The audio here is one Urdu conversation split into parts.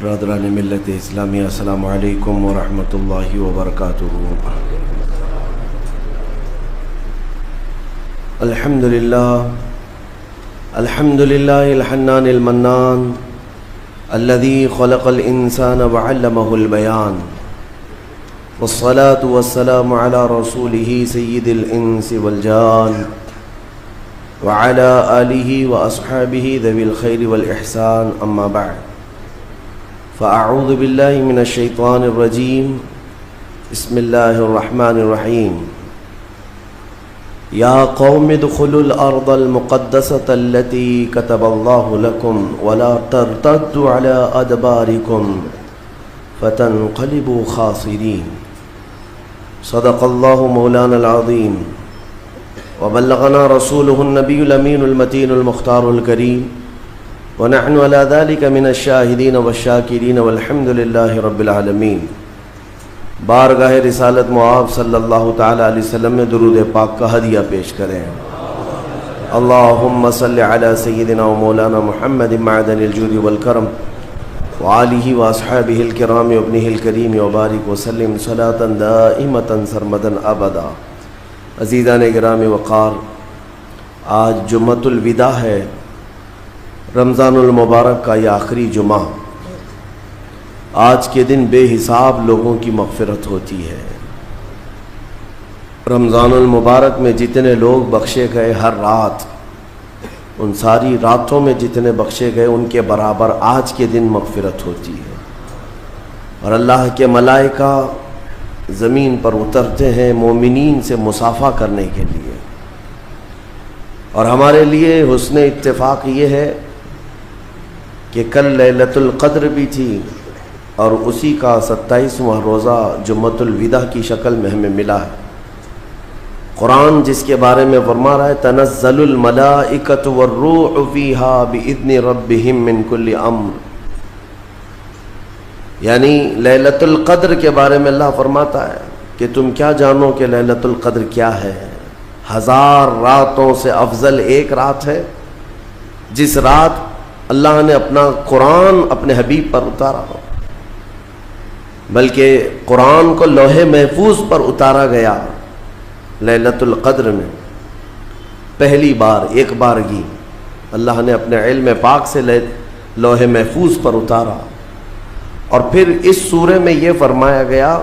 برادران ملت اسلامی، السلام علیکم ورحمۃ اللہ وبرکاتہ۔ الحمد للہ الحنان المنان الذي خلق الانسان وعلمه البیان، والصلاة والسلام على رسوله سید الانس والجان وعلى آلہ واصحابہ ذوی الخیر والاحسان، اما بعد فاعوذ باللہ من الشیطان الرجیم، بسم اللہ الرحمن الرحیم۔ یا قوم ادخلوا الارض المقدسة التي كتب الله لكم ولا ترتدوا على ادباركم فتنقلبوا خاسرین۔ صدق اللہ مولانا العظیم وبلغنا رسوله النبی الامین المتین المختار الکریم، ونحن على ذلك من الشاہدین والشاکرین والحمد للہ رب العالمین۔ بارگاہ رسالت معاب صلی اللہ تعالی علیہ وسلم میں درود پاک کا ہدیہ پیش کریں۔ اللہم صلی علی سیدنا و مولانا محمد معدن الجود والکرم وآلہ واصحابہ الکرام وابنہ الکریم وبارک وسلم صلاة دائمة سرمدا ابدا۔ عزیزان گرامی وقار، آج جمعۃ الوداع ہے، رمضان المبارک کا یہ آخری جمعہ۔ آج کے دن بے حساب لوگوں کی مغفرت ہوتی ہے۔ رمضان المبارک میں جتنے لوگ بخشے گئے ہر رات، ان ساری راتوں میں جتنے بخشے گئے ان کے برابر آج کے دن مغفرت ہوتی ہے۔ اور اللہ کے ملائکہ زمین پر اترتے ہیں مومنین سے مصافحہ کرنے کے لیے۔ اور ہمارے لیے حسن اتفاق یہ ہے کہ کل لیلۃ القدر بھی تھی اور اسی کا 27واں روزہ جمعۃ الوداع کی شکل میں ہمیں ملا ہے۔ قرآن جس کے بارے میں فرما رہا ہے تنزل الملائکۃ والروح فیہا باذن ربہم من کل امر، یعنی لیلۃ القدر کے بارے میں اللہ فرماتا ہے کہ تم کیا جانو کہ لیلۃ القدر کیا ہے؟ 1000 راتوں سے افضل ایک رات ہے، جس رات اللہ نے اپنا قرآن اپنے حبیب پر اتارا ہو، بلکہ قرآن کو لوح محفوظ پر اتارا گیا لیلۃ القدر میں پہلی بار، ایک بارگی اللہ نے اپنے علم پاک سے لوح محفوظ پر اتارا۔ اور پھر اس سورہ میں یہ فرمایا گیا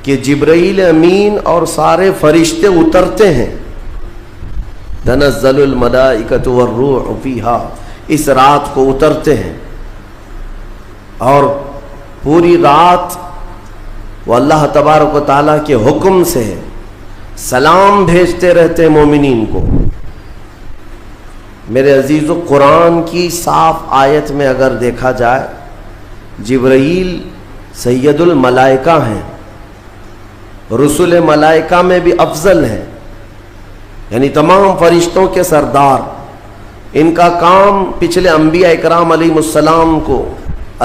کہ جبرائیل امین اور سارے فرشتے اترتے ہیں، تنزل الملائکۃ والروح فیہا، اس رات کو اترتے ہیں اور پوری رات وہ اللہ تبارک و تعالیٰ کے حکم سے سلام بھیجتے رہتے ہیں مومنین کو۔ میرے عزیزو، قرآن کی صاف آیت میں اگر دیکھا جائے جبرائیل سید الملائکہ ہیں، رسول ملائکہ میں بھی افضل ہیں، یعنی تمام فرشتوں کے سردار۔ ان کا کام پچھلے انبیاء اکرام علیہ السلام کو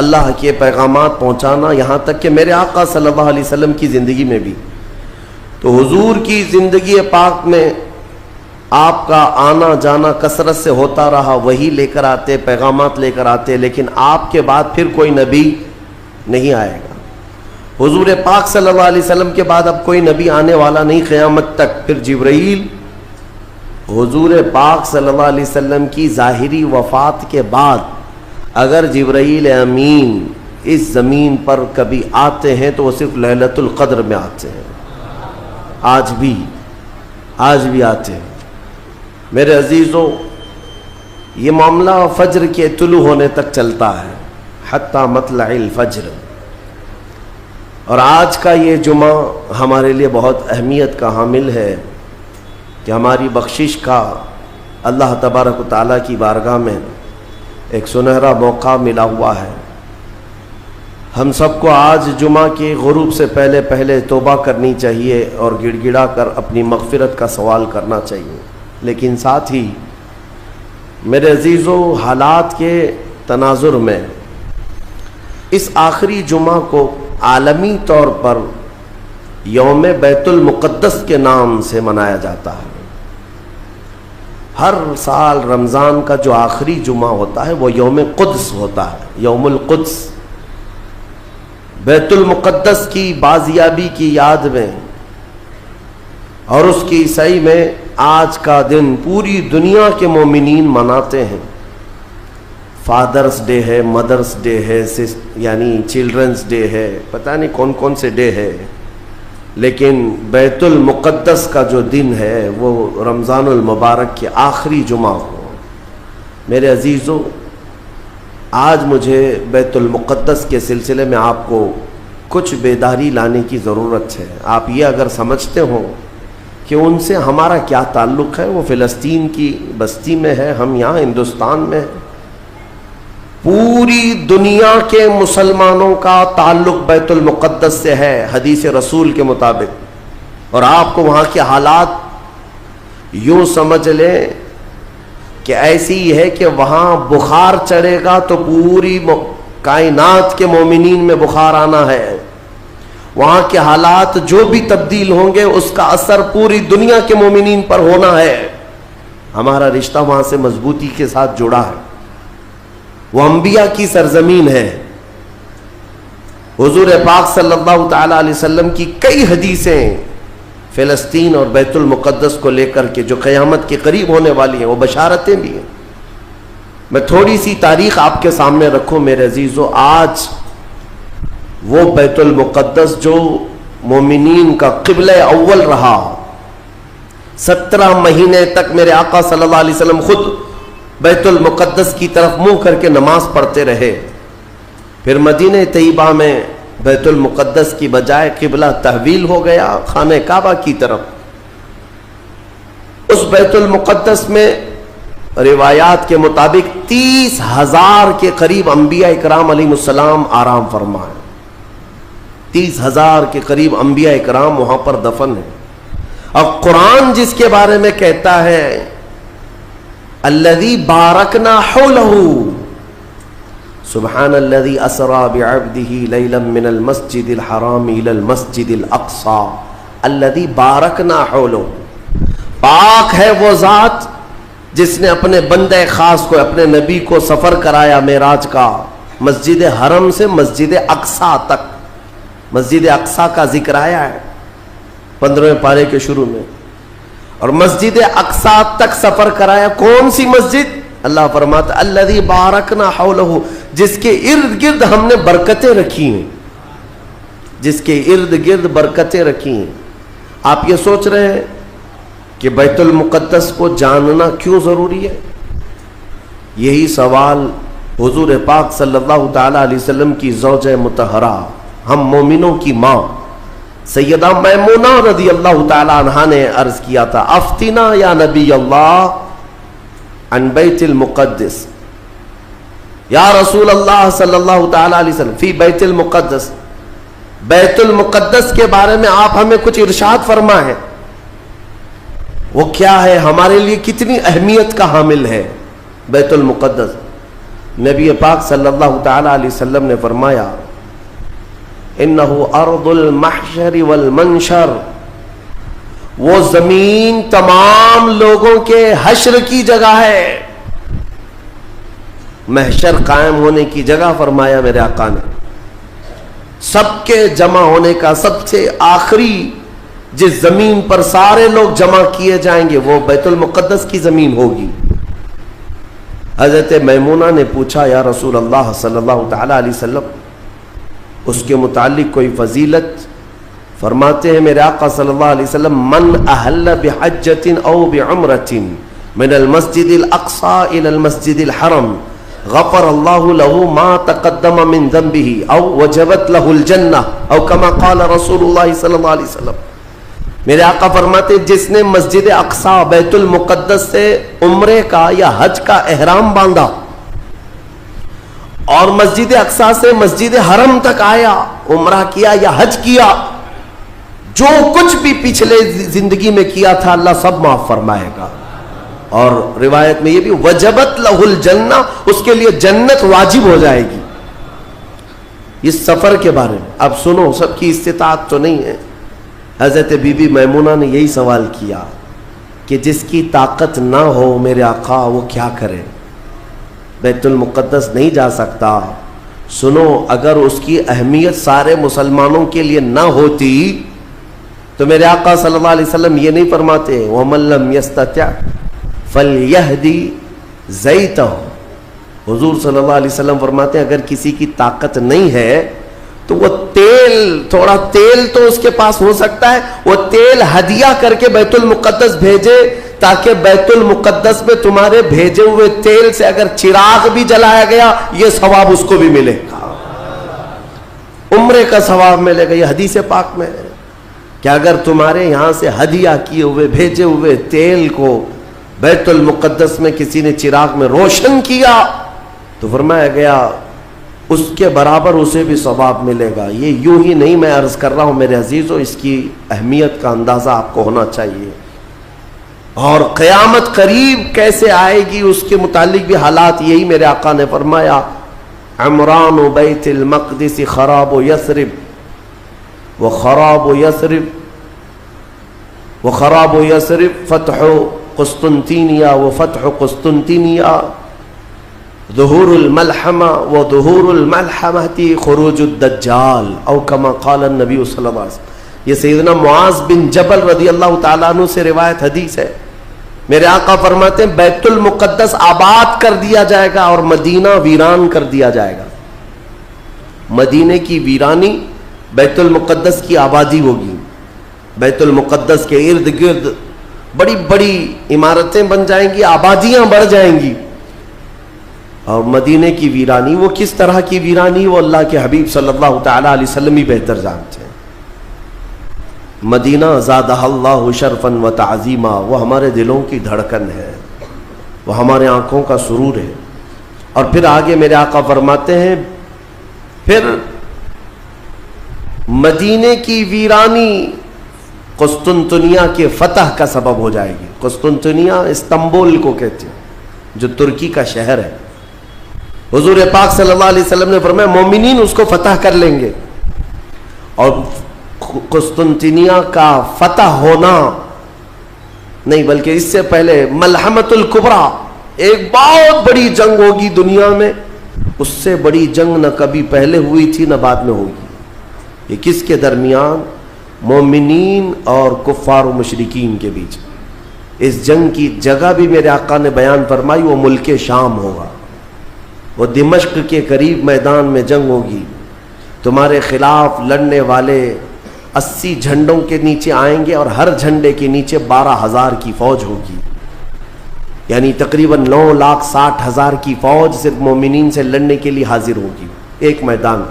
اللہ کے پیغامات پہنچانا، یہاں تک کہ میرے آقا صلی اللہ علیہ وسلم کی زندگی میں بھی۔ تو حضور کی زندگی پاک میں آپ کا آنا جانا کثرت سے ہوتا رہا، وہی لے کر آتے، پیغامات لے کر آتے، لیکن آپ کے بعد پھر کوئی نبی نہیں آئے گا۔ حضور پاک صلی اللہ علیہ وسلم کے بعد اب کوئی نبی آنے والا نہیں قیامت تک۔ پھر جبرائیل حضور پاک صلی اللہ علیہ وسلم کی ظاہری وفات کے بعد اگر جبرائیل امین اس زمین پر کبھی آتے ہیں تو وہ صرف لیلۃ القدر میں آتے ہیں۔ آج بھی آتے ہیں۔ میرے عزیزو، یہ معاملہ فجر کے طلوع ہونے تک چلتا ہے، حتی مطلع الفجر۔ اور آج کا یہ جمعہ ہمارے لیے بہت اہمیت کا حامل ہے کہ ہماری بخشش کا اللہ تبارک و تعالیٰ کی بارگاہ میں ایک سنہرا موقع ملا ہوا ہے۔ ہم سب کو آج جمعہ کے غروب سے پہلے توبہ کرنی چاہیے اور گڑ گڑا کر اپنی مغفرت کا سوال کرنا چاہیے، لیکن ساتھ ہی میرے عزیزو، حالات کے تناظر میں اس آخری جمعہ کو عالمی طور پر یوم بیت المقدس کے نام سے منایا جاتا ہے۔ ہر سال رمضان کا جو آخری جمعہ ہوتا ہے وہ یوم قدس ہوتا ہے، یوم القدس، بیت المقدس کی بازیابی کی یاد میں، اور اس کی عیسائی میں آج کا دن پوری دنیا کے مومنین مناتے ہیں۔ فادرز ڈے ہے، مدرز ڈے ہے، یعنی چلڈرنز ڈے ہے، پتہ نہیں کون کون سے ڈے ہے، لیکن بیت المقدس کا جو دن ہے وہ رمضان المبارک کے آخری جمعہ ہو۔ میرے عزیزو، آج مجھے بیت المقدس کے سلسلے میں آپ کو کچھ بیداری لانے کی ضرورت ہے۔ آپ یہ اگر سمجھتے ہو کہ ان سے ہمارا کیا تعلق ہے، وہ فلسطین کی بستی میں ہے، ہم یہاں ہندوستان میں ہیں، پوری دنیا کے مسلمانوں کا تعلق بیت المقدس سے ہے حدیث رسول کے مطابق، اور آپ کو وہاں کے حالات یوں سمجھ لیں کہ ایسی ہے کہ وہاں بخار چڑھے گا تو پوری کائنات کے مومنین میں بخار آنا ہے، وہاں کے حالات جو بھی تبدیل ہوں گے اس کا اثر پوری دنیا کے مومنین پر ہونا ہے۔ ہمارا رشتہ وہاں سے مضبوطی کے ساتھ جڑا ہے، وہ انبیاء کی سرزمین ہے۔ حضور پاک صلی اللہ تعالی علیہ وسلم کی کئی حدیثیں فلسطین اور بیت المقدس کو لے کر کے جو قیامت کے قریب ہونے والی ہیں، وہ بشارتیں بھی ہیں۔ میں تھوڑی سی تاریخ آپ کے سامنے رکھوں میرے عزیزو۔ آج وہ بیت المقدس جو مومنین کا قبلہ اول رہا، 17 مہینے تک میرے آقا صلی اللہ علیہ وسلم خود بیت المقدس کی طرف منہ کر کے نماز پڑھتے رہے، پھر مدینہ طیبہ میں بیت المقدس کی بجائے قبلہ تحویل ہو گیا خانہ کعبہ کی طرف۔ اس بیت المقدس میں روایات کے مطابق 30,000 کے قریب انبیاء اکرام علیہ السلام آرام فرما ہے۔ 30,000 کے قریب انبیاء اکرام وہاں پر دفن ہیں، اور قرآن جس کے بارے میں کہتا ہے الذی بارکنا حولہ، سبحان الذی اسری بعبدہ لیلا من المسجد الحرام الی المسجد الاقصی الذی بارکنا حولہ، پاک ہے وہ ذات جس نے اپنے بندے خاص کو، اپنے نبی کو سفر کرایا معراج کا، مسجد حرم سے مسجد اقصی تک۔ مسجد اقصی کا ذکر آیا ہے 15ویں پارے کے شروع میں، اور مسجد اقصی تک سفر کرایا۔ کون سی مسجد؟ اللہ فرماتا الذی بارکنا حولہ، جس کے ارد گرد ہم نے برکتیں رکھی ہیں، جس کے ارد گرد برکتیں رکھی ہیں۔ آپ یہ سوچ رہے ہیں کہ بیت المقدس کو جاننا کیوں ضروری ہے؟ یہی سوال حضور پاک صلی اللہ تعالی علیہ وسلم کی زوجہ مطہرہ، ہم مومنوں کی ماں سیدہ میمونہ رضی اللہ تعالی عنہا نے عرض کیا تھا، افتنا یا نبی اللہ عن بیت المقدس، یا رسول اللہ صلی اللہ تعالی علیہ وسلم فی بیت المقدس، بیت المقدس کے بارے میں آپ ہمیں کچھ ارشاد فرمائیں، وہ کیا ہے، ہمارے لیے کتنی اہمیت کا حامل ہے بیت المقدس؟ نبی پاک صلی اللہ تعالی علیہ وسلم نے فرمایا انہو ارض المحشر والمنشر، وہ زمین تمام لوگوں کے حشر کی جگہ ہے، محشر قائم ہونے کی جگہ فرمایا میرے آقا نے۔ سب کے جمع ہونے کا سب سے آخری جس زمین پر سارے لوگ جمع کیے جائیں گے وہ بیت المقدس کی زمین ہوگی۔ حضرت میمونہ نے پوچھا یا رسول اللہ صلی اللہ تعالی علیہ وسلم اس کے متعلق کوئی فضیلت؟ فرماتے ہیں میرے آقا صلی اللہ علیہ وسلم من احل بحجۃ او بعمرۃ من المسجد الاقصى الى المسجد الحرم غفر اللہ له ما تقدم من ذنبه او وجبت له الجنہ او كما قال رسول اللہ صلی اللہ علیہ وسلم۔ میرے آقا فرماتے ہیں جس نے مسجد اقصی بیت المقدس سے عمرے کا یا حج کا احرام باندھا اور مسجد اقصی سے مسجد حرم تک آیا، عمرہ کیا یا حج کیا، جو کچھ بھی پچھلے زندگی میں کیا تھا اللہ سب معاف فرمائے گا۔ اور روایت میں یہ بھی وجبت لہ الجنہ، اس کے لیے جنت واجب ہو جائے گی۔ اس سفر کے بارے میں اب سنو، سب کی استطاعت تو نہیں ہے۔ حضرت بی بی میمونہ نے یہی سوال کیا کہ جس کی طاقت نہ ہو میرے آقا وہ کیا کرے، بیت المقدس نہیں جا سکتا۔ سنو، اگر اس کی اہمیت سارے مسلمانوں کے لیے نہ ہوتی تو میرے آقا صلی اللہ علیہ وسلم یہ نہیں فرماتے وَمَن لَّمْ يَسْتَطِعْ فَلْيَهْدِ زَيْتَهُ۔ حضور صلی اللہ علیہ وسلم فرماتے ہیں اگر کسی کی طاقت نہیں ہے تو وہ تھوڑا تیل تو اس کے پاس ہو سکتا ہے، وہ تیل ہدیہ کر کے بیت المقدس بھیجے، تاکہ بیت المقدس میں تمہارے بھیجے ہوئے تیل سے اگر چراغ بھی جلایا گیا یہ ثواب اس کو بھی ملے گا، عمرے کا ثواب ملے گا۔ یہ حدیث پاک میں ہے کہ اگر تمہارے یہاں سے ہدیہ کیے ہوئے بھیجے ہوئے تیل کو بیت المقدس میں کسی نے چراغ میں روشن کیا تو فرمایا گیا اس کے برابر اسے بھی ثواب ملے گا۔ یہ یوں ہی نہیں میں عرض کر رہا ہوں میرے عزیزوں، اس کی اہمیت کا اندازہ آپ کو ہونا چاہیے۔ اور قیامت قریب کیسے آئے گی اس کے متعلق بھی حالات یہی میرے آقا نے فرمایا، عمران بیت المقدس خراب یثرب وخراب یثرب فتح قسطنطینیہ وفتح قسطنطینیہ، ظہور الملحمہ وظہور الملحمہ خروج الدجال او کما قال النبی صلی اللہ علیہ وسلم۔ یہ سیدنا معاذ بن جبل رضی اللہ تعالیٰ عنہ سے روایت حدیث ہے، میرے آقا فرماتے ہیں بیت المقدس آباد کر دیا جائے گا اور مدینہ ویران کر دیا جائے گا۔ مدینے کی ویرانی، بیت المقدس کی آبادی ہوگی۔ بیت المقدس کے ارد گرد بڑی بڑی عمارتیں بن جائیں گی، آبادیاں بڑھ جائیں گی، اور مدینے کی ویرانی وہ کس طرح کی ویرانی وہ اللہ کے حبیب صلی اللہ تعالی علیہ وسلم ہی بہتر جانتے ہیں۔ مدینہ زادہ اللہ شرفا و تعظیما، وہ ہمارے دلوں کی دھڑکن ہے، وہ ہمارے آنکھوں کا سرور ہے۔ اور پھر آگے میرے آقا فرماتے ہیں پھر مدینے کی ویرانی قسطنطنیہ کے فتح کا سبب ہو جائے گی۔ قسطنطنیہ استنبول کو کہتے ہیں جو ترکی کا شہر ہے۔ حضور پاک صلی اللہ علیہ وسلم نے فرمایا مومنین اس کو فتح کر لیں گے، اور قسطنطنیہ کا فتح ہونا نہیں بلکہ اس سے پہلے ملحمۃ الکبریٰ، ایک بہت بڑی جنگ ہوگی دنیا میں، اس سے بڑی جنگ نہ کبھی پہلے ہوئی تھی نہ بعد میں ہوگی۔ یہ کس کے درمیان؟ مومنین اور کفار و مشرکین کے بیچ۔ اس جنگ کی جگہ بھی میرے آقا نے بیان فرمائی، وہ ملک شام ہوگا، وہ دمشق کے قریب میدان میں جنگ ہوگی۔ تمہارے خلاف لڑنے والے 80 جھنڈوں کے نیچے آئیں گے اور ہر جھنڈے کے نیچے 12,000 کی فوج ہوگی، یعنی تقریباً 9,60,000 کی فوج صرف مومنین سے لڑنے کے لیے حاضر ہوگی ایک میدان۔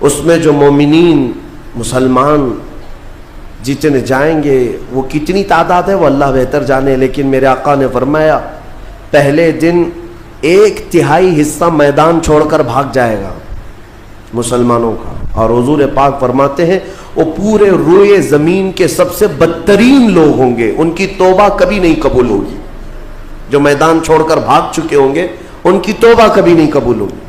اس میں جو مومنین مسلمان جتنے جائیں گے وہ کتنی تعداد ہے وہ اللہ بہتر جانے، لیکن میرے آقا نے فرمایا پہلے دن 1/3 حصہ میدان چھوڑ کر بھاگ جائے گا مسلمانوں کا، اور حضور پاک فرماتے ہیں وہ پورے روئے زمین کے سب سے بدترین لوگ ہوں گے، ان کی توبہ کبھی نہیں قبول ہوگی۔ جو میدان چھوڑ کر بھاگ چکے ہوں گے ان کی توبہ کبھی نہیں قبول ہوگی۔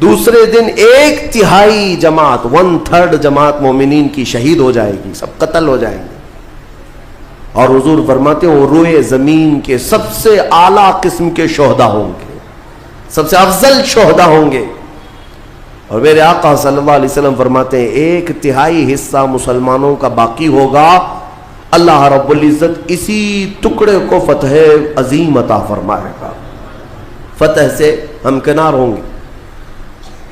دوسرے دن 1/3 جماعت 1/3 جماعت مومنین کی شہید ہو جائے گی، سب قتل ہو جائیں گے، اور حضور فرماتے ہیں وہ روئے زمین کے سب سے اعلیٰ قسم کے شہداء ہوں گے، سب سے افضل شہداء ہوں گے۔ اور میرے آقا صلی اللہ علیہ وسلم فرماتے ہیں 1/3 حصہ مسلمانوں کا باقی ہوگا، اللہ رب العزت اسی ٹکڑے کو فتح عظیم عطا فرمائے گا، فتح سے ہمکنار ہوں گے۔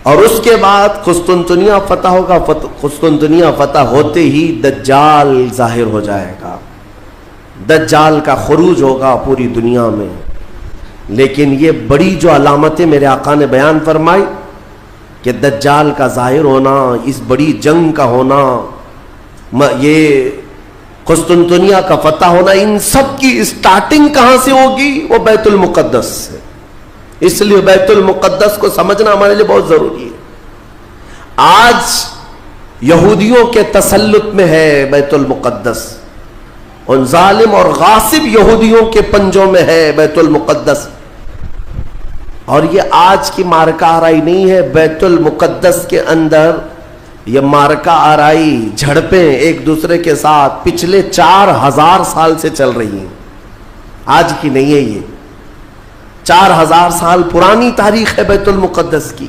اور اس کے بعد قسطنطنیہ فتح ہوگا، قسطنطنیہ فتح ہوتے ہی دجال ظاہر ہو جائے گا، دجال کا خروج ہوگا پوری دنیا میں۔ لیکن یہ بڑی جو علامتیں میرے آقا نے بیان فرمائی کہ دجال کا ظاہر ہونا، اس بڑی جنگ کا ہونا، یہ قسطنطنیہ کا فتح ہونا، ان سب کی اسٹارٹنگ کہاں سے ہوگی؟ وہ بیت المقدس سے۔ اس لیے بیت المقدس کو سمجھنا ہمارے لیے بہت ضروری ہے۔ آج یہودیوں کے تسلط میں ہے بیت المقدس، ان ظالم اور غاصب یہودیوں کے پنجوں میں ہے بیت المقدس، اور یہ آج کی مارکہ آرائی نہیں ہے۔ بیت المقدس کے اندر یہ مارکا آرائی جھڑپیں ایک دوسرے کے ساتھ پچھلے 4000 سال سے چل رہی ہیں، آج کی نہیں ہے، یہ 4000 سال پرانی تاریخ ہے بیت المقدس کی.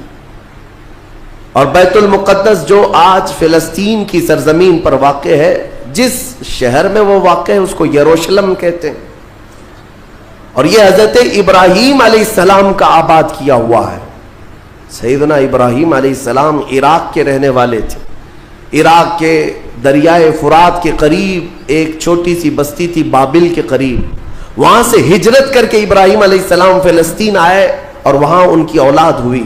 اور بیت المقدس جو آج فلسطین کی سرزمین پر واقع ہے، جس شہر میں وہ واقع ہے اس کو یروشلم کہتے ہیں. اور یہ حضرت ابراہیم علیہ السلام کا آباد کیا ہوا ہے. سیدنا ابراہیم علیہ السلام عراق کے رہنے والے تھے. عراق کے دریائے فرات کے قریب ایک چھوٹی سی بستی تھی بابل کے قریب، وہاں سے ہجرت کر کے ابراہیم علیہ السلام فلسطین آئے اور وہاں ان کی اولاد ہوئی.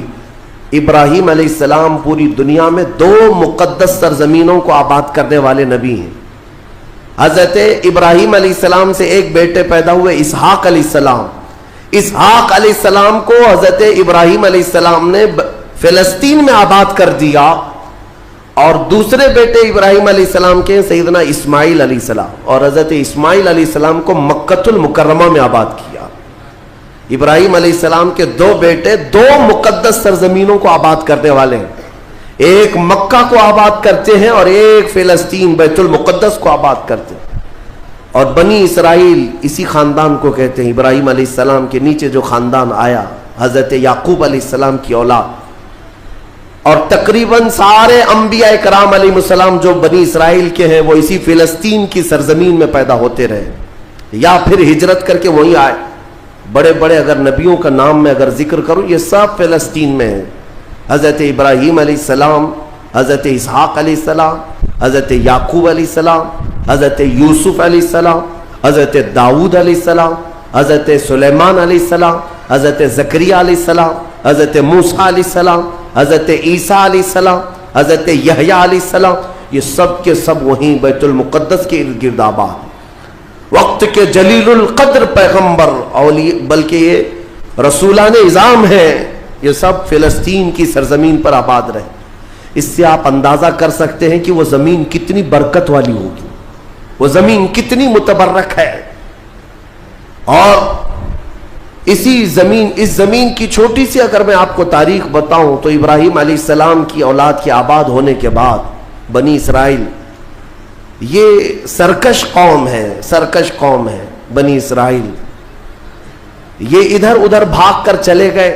ابراہیم علیہ السلام پوری دنیا میں 2 مقدس سرزمینوں کو آباد کرنے والے نبی ہیں. حضرت ابراہیم علیہ السلام سے ایک بیٹے پیدا ہوئے اسحاق علیہ السلام. اسحاق علیہ السلام کو حضرت ابراہیم علیہ السلام نے فلسطین میں آباد کر دیا، اور دوسرے بیٹے ابراہیم علیہ السلام کے سیدنا اسماعیل علیہ السلام، اور حضرت اسماعیل علیہ السلام کو مکۃ المکرمہ میں آباد کیا. ابراہیم علیہ السلام کے 2 بیٹے 2 مقدس سرزمینوں کو آباد کرنے والے ہیں. ایک مکہ کو آباد کرتے ہیں اور ایک فلسطین بیت المقدس کو آباد کرتے ہیں. اور بنی اسرائیل اسی خاندان کو کہتے ہیں. ابراہیم علیہ السلام کے نیچے جو خاندان آیا حضرت یعقوب علیہ السلام کی اولاد، اور تقریباً سارے انبیاء کرام علیہ السلام جو بنی اسرائیل کے ہیں وہ اسی فلسطین کی سرزمین میں پیدا ہوتے رہے یا پھر ہجرت کر کے وہیں آئے. بڑے بڑے اگر نبیوں کا نام میں اگر ذکر کروں یہ سب فلسطین میں ہیں. حضرت ابراہیم علیہ السلام، حضرت اسحاق علیہ السلام، حضرت یعقوب علیہ السلام، حضرت یوسف علیہ السلام، حضرت داؤد علیہ السلام، حضرت سلیمان علیہ السلام، حضرت زکریا علیہ السلام، حضرت موسیٰ علیہ السلام، حضرت عیسیٰ علیہ السلام، حضرت یحییٰ علیہ السلام، یہ سب کے سب وہیں بیت المقدس کے ارد گرد آباد. وقت کے جلیل القدر پیغمبر بلکہ یہ رسولان اعظام ہیں، یہ سب فلسطین کی سرزمین پر آباد رہے. اس سے آپ اندازہ کر سکتے ہیں کہ وہ زمین کتنی برکت والی ہوگی، وہ زمین کتنی متبرک ہے. اور اس زمین کی چھوٹی سی اگر میں آپ کو تاریخ بتاؤں تو ابراہیم علیہ السلام کی اولاد کے آباد ہونے کے بعد بنی اسرائیل یہ سرکش قوم ہے بنی اسرائیل. یہ ادھر ادھر بھاگ کر چلے گئے،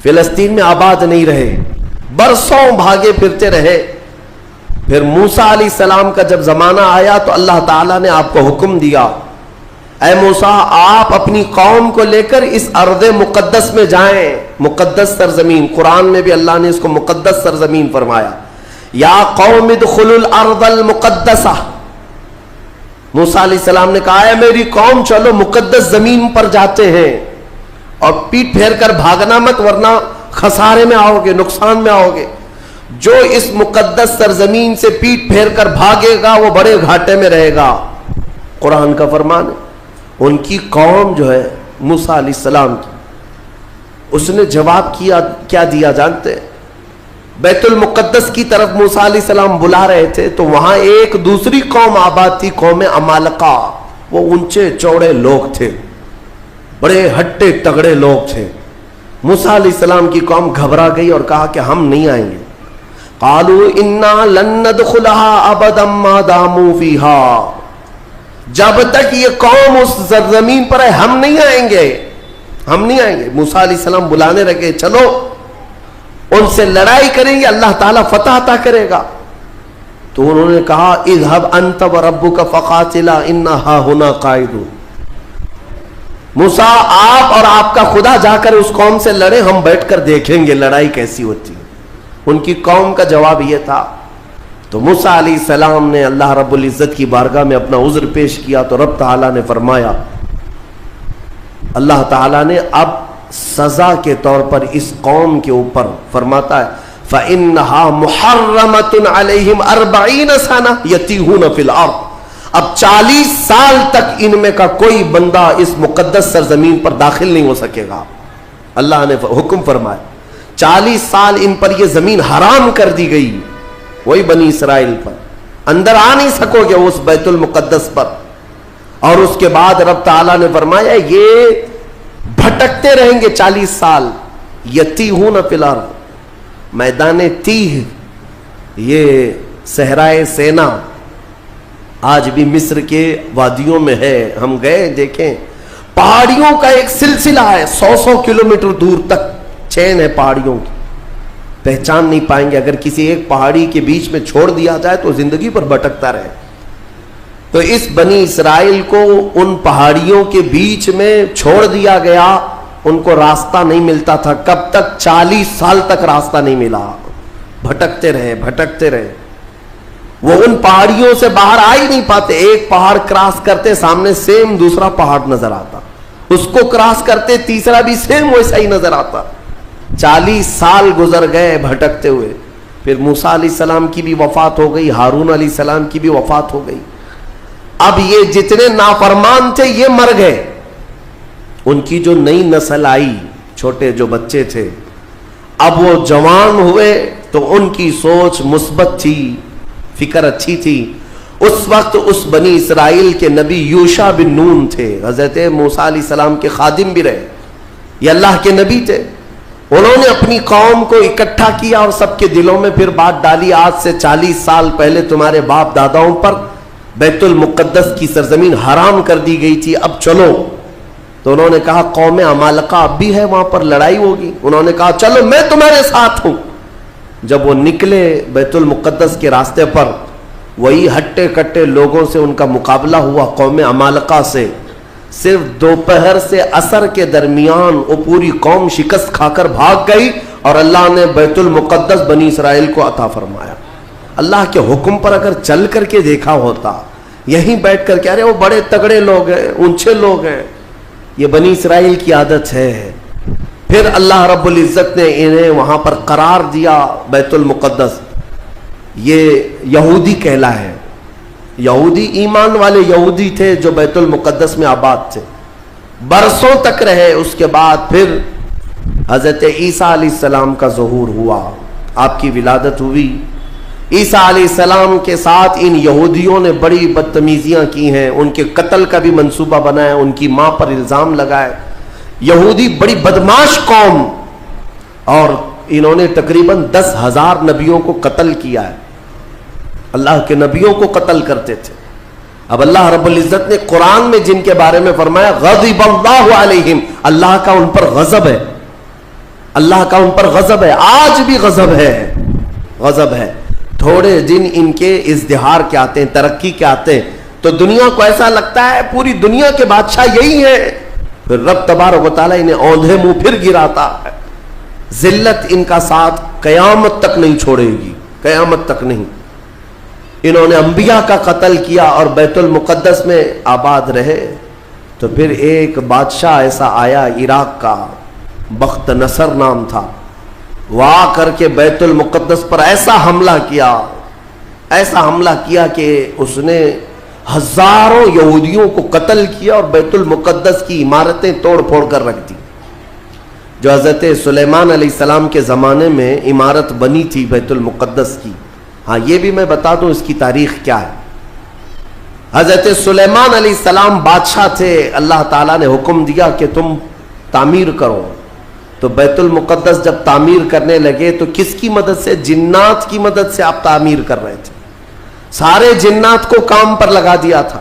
فلسطین میں آباد نہیں رہے، برسوں بھاگے پھرتے رہے. پھر موسیٰ علیہ السلام کا جب زمانہ آیا تو اللہ تعالیٰ نے آپ کو حکم دیا، اے موسیٰ آپ اپنی قوم کو لے کر اس ارض مقدس میں جائیں. مقدس سرزمین، قرآن میں بھی اللہ نے اس کو مقدس سرزمین فرمایا. یا قوم ادخلوا الارض المقدسہ. موسیٰ علیہ السلام نے کہا ہے میری قوم چلو مقدس زمین پر جاتے ہیں، اور پیٹ پھیر کر بھاگنا مت ورنہ خسارے میں آؤ گے، نقصان میں آؤ گے. جو اس مقدس سرزمین سے پیٹ پھیر کر بھاگے گا وہ بڑے گھاٹے میں رہے گا. قرآن کا فرمان ہے. ان کی قوم جو ہے موسیٰ علیہ السلام کی، اس نے جواب کیا دیا جانتے ہیں؟ بیت المقدس کی طرف موسیٰ علیہ السلام بلا رہے تھے تو وہاں ایک دوسری قوم آباد تھی، قوم عمالقہ. وہ اونچے چوڑے لوگ تھے، بڑے ہٹے تگڑے لوگ تھے. موسیٰ علیہ السلام کی قوم گھبرا گئی اور کہا کہ ہم نہیں آئیں گے. قالوا انا لن ندخلها ابدا ما داموا فيها. جب تک یہ قوم اس سرزمین پر ہے ہم نہیں آئیں گے. موسیٰ علیہ السلام بلانے لگے، چلو ان سے لڑائی کریں گے، اللہ تعالیٰ فتح عطا کرے گا. تو انہوں نے کہا اذهب انت وربك فقاتلا انا هاهنا قاعدون. موسیٰ آپ اور آپ کا خدا جا کر اس قوم سے لڑے، ہم بیٹھ کر دیکھیں گے لڑائی کیسی ہوتی ہے. ان کی قوم کا جواب یہ تھا. تو موسیٰ علیہ السلام نے اللہ رب العزت کی بارگاہ میں اپنا عذر پیش کیا تو رب تعالیٰ نے فرمایا، اللہ تعالیٰ نے اب سزا کے طور پر اس قوم کے اوپر فرماتا ہے فَإِنَّهَا مُحَرَّمَةٌ عَلَيْهِمْ 40 سَنَةً يَتِيهُونَ فِي الْأَرْضِ. اب 40 سال تک ان میں کا کوئی بندہ اس مقدس سرزمین پر داخل نہیں ہو سکے گا. اللہ نے حکم فرمایا 40 سال ان پر یہ زمین حرام کر دی گئی، وہی بنی اسرائیل پر اندر آ نہیں سکو گے اس بیت المقدس پر. اور اس کے بعد رب تعالیٰ نے فرمایا یہ بھٹکتے رہیں گے 40 سال. یتیہون فی الارض، میدان تیہ یہ صحرائے سینا آج بھی مصر کے وادیوں میں ہے. ہم گئے دیکھیں, پہاڑیوں کا ایک سلسلہ ہے, 100 کلومیٹر دور تک چین ہے پہاڑیوں کی, پہچان نہیں پائیں گے. اگر کسی ایک پہاڑی کے بیچ میں چھوڑ دیا جائے تو زندگی پر بھٹکتا رہے. تو اس بنی اسرائیل کو ان پہاڑیوں کے بیچ میں چھوڑ دیا گیا, ان کو راستہ نہیں ملتا تھا. کب تک؟ 40 سال تک راستہ نہیں ملا, بھٹکتے رہے. وہ ان پہاڑیوں سے باہر آ ہی نہیں پاتے. ایک پہاڑ کراس کرتے سامنے سیم دوسرا پہاڑ نظر آتا, اس کو کراس کرتے تیسرا بھی سیم ویسا ہی نظر آتا. 40 سال گزر گئے بھٹکتے ہوئے. پھر موسیٰ علیہ السلام کی بھی وفات ہو گئی, ہارون علیہ السلام کی بھی وفات ہو گئی. اب یہ جتنے نافرمان تھے یہ مر گئے. ان کی جو نئی نسل آئی, چھوٹے جو بچے تھے, اب وہ جوان ہوئے تو ان کی سوچ مثبت تھی, فکر اچھی تھی. اس وقت اس بنی اسرائیل کے نبی یوشع بن نون تھے, حضرت موسیٰ علیہ السلام کے خادم بھی رہے, یہ اللہ کے نبی تھے. انہوں نے اپنی قوم کو اکٹھا کیا اور سب کے دلوں میں پھر بات ڈالی, آج سے 40 سال پہلے تمہارے باپ داداؤں پر بیت المقدس کی سرزمین حرام کر دی گئی تھی, اب چلو. تو انہوں نے کہا قوم عمالقہ اب بھی ہے, وہاں پر لڑائی ہوگی. انہوں نے کہا چلو میں تمہارے ساتھ ہوں. جب وہ نکلے بیت المقدس کے راستے پر, وہی ہٹے کٹے لوگوں سے ان کا مقابلہ ہوا, قوم عمالقہ سے. صرف دوپہر سے عصر کے درمیان وہ پوری قوم شکست کھا کر بھاگ گئی اور اللہ نے بیت المقدس بنی اسرائیل کو عطا فرمایا. اللہ کے حکم پر اگر چل کر کے دیکھا ہوتا, یہیں بیٹھ کر کے ارے وہ بڑے تگڑے لوگ ہیں, اونچے لوگ ہیں, یہ بنی اسرائیل کی عادت ہے. پھر اللہ رب العزت نے انہیں وہاں پر قرار دیا بیت المقدس. یہ یہودی کہلا ہے, یہودی ایمان والے یہودی تھے جو بیت المقدس میں آباد تھے, برسوں تک رہے. اس کے بعد پھر حضرت عیسیٰ علیہ السلام کا ظہور ہوا, آپ کی ولادت ہوئی. عیسیٰ علیہ السلام کے ساتھ ان یہودیوں نے بڑی بدتمیزیاں کی ہیں, ان کے قتل کا بھی منصوبہ بنایا, ان کی ماں پر الزام لگائے. یہودی بڑی بدماش قوم, اور انہوں نے تقریباً 10,000 نبیوں کو قتل کیا ہے, اللہ کے نبیوں کو قتل کرتے تھے. اب اللہ رب العزت نے قرآن میں جن کے بارے میں فرمایا غضب اللہ علیہم, اللہ کا ان پر غضب ہے, اللہ کا ان پر غضب ہے, آج بھی غضب ہے. تھوڑے دن ان کے ازدہار کے آتے ہیں, ترقی کے آتے ہیں, تو دنیا کو ایسا لگتا ہے پوری دنیا کے بادشاہ یہی ہیں. پھر رب تبارک و تعالیٰ انہیں اوندھے منہ پھر گراتا ہے. ذلت ان کا ساتھ قیامت تک نہیں چھوڑے گی, قیامت تک نہیں. انہوں نے انبیاء کا قتل کیا اور بیت المقدس میں آباد رہے. تو پھر ایک بادشاہ ایسا آیا عراق کا, بخت نصر نام تھا, وہ آ کر کے بیت المقدس پر ایسا حملہ کیا کہ اس نے ہزاروں یہودیوں کو قتل کیا اور بیت المقدس کی عمارتیں توڑ پھوڑ کر رکھ دی. جو حضرت سلیمان علیہ السلام کے زمانے میں عمارت بنی تھی بیت المقدس کی. ہاں یہ بھی میں بتا دوں اس کی تاریخ کیا ہے. حضرت سلیمان علیہ السلام بادشاہ تھے, اللہ تعالیٰ نے حکم دیا کہ تم تعمیر کرو. تو بیت المقدس جب تعمیر کرنے لگے تو کس کی مدد سے؟ جنات کی مدد سے آپ تعمیر کر رہے تھے. سارے جنات کو کام پر لگا دیا تھا,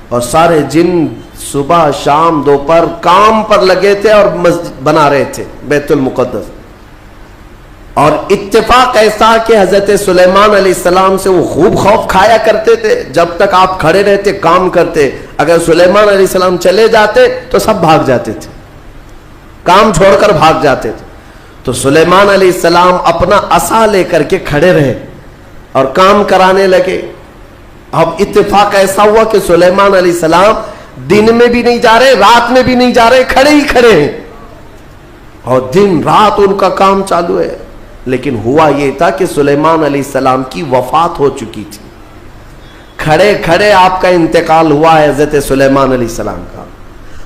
اور سارے جن صبح شام دوپہر کام پر لگے تھے اور مسجد بنا رہے تھے بیت المقدس. اور اتفاق ایسا کہ حضرت سلیمان علیہ السلام سے وہ خوب خوف کھایا کرتے تھے. جب تک آپ کھڑے رہتے کام کرتے, اگر سلیمان علیہ السلام چلے جاتے تو سب بھاگ جاتے تھے, کام چھوڑ کر بھاگ جاتے تھے. تو سلیمان علیہ السلام اپنا عصا لے کر کے کھڑے رہے اور کام کرانے لگے. اب اتفاق ایسا ہوا کہ سلیمان علیہ السلام دن میں بھی نہیں جا رہے, رات میں بھی نہیں جا رہے, کھڑے ہی کھڑے ہیں, اور دن رات ان کا کام چالو ہے. لیکن ہوا یہ تھا کہ سلیمان علیہ السلام کی وفات ہو چکی تھی. کھڑے کھڑے آپ کا انتقال ہوا ہے حضرت سلیمان علیہ السلام کا,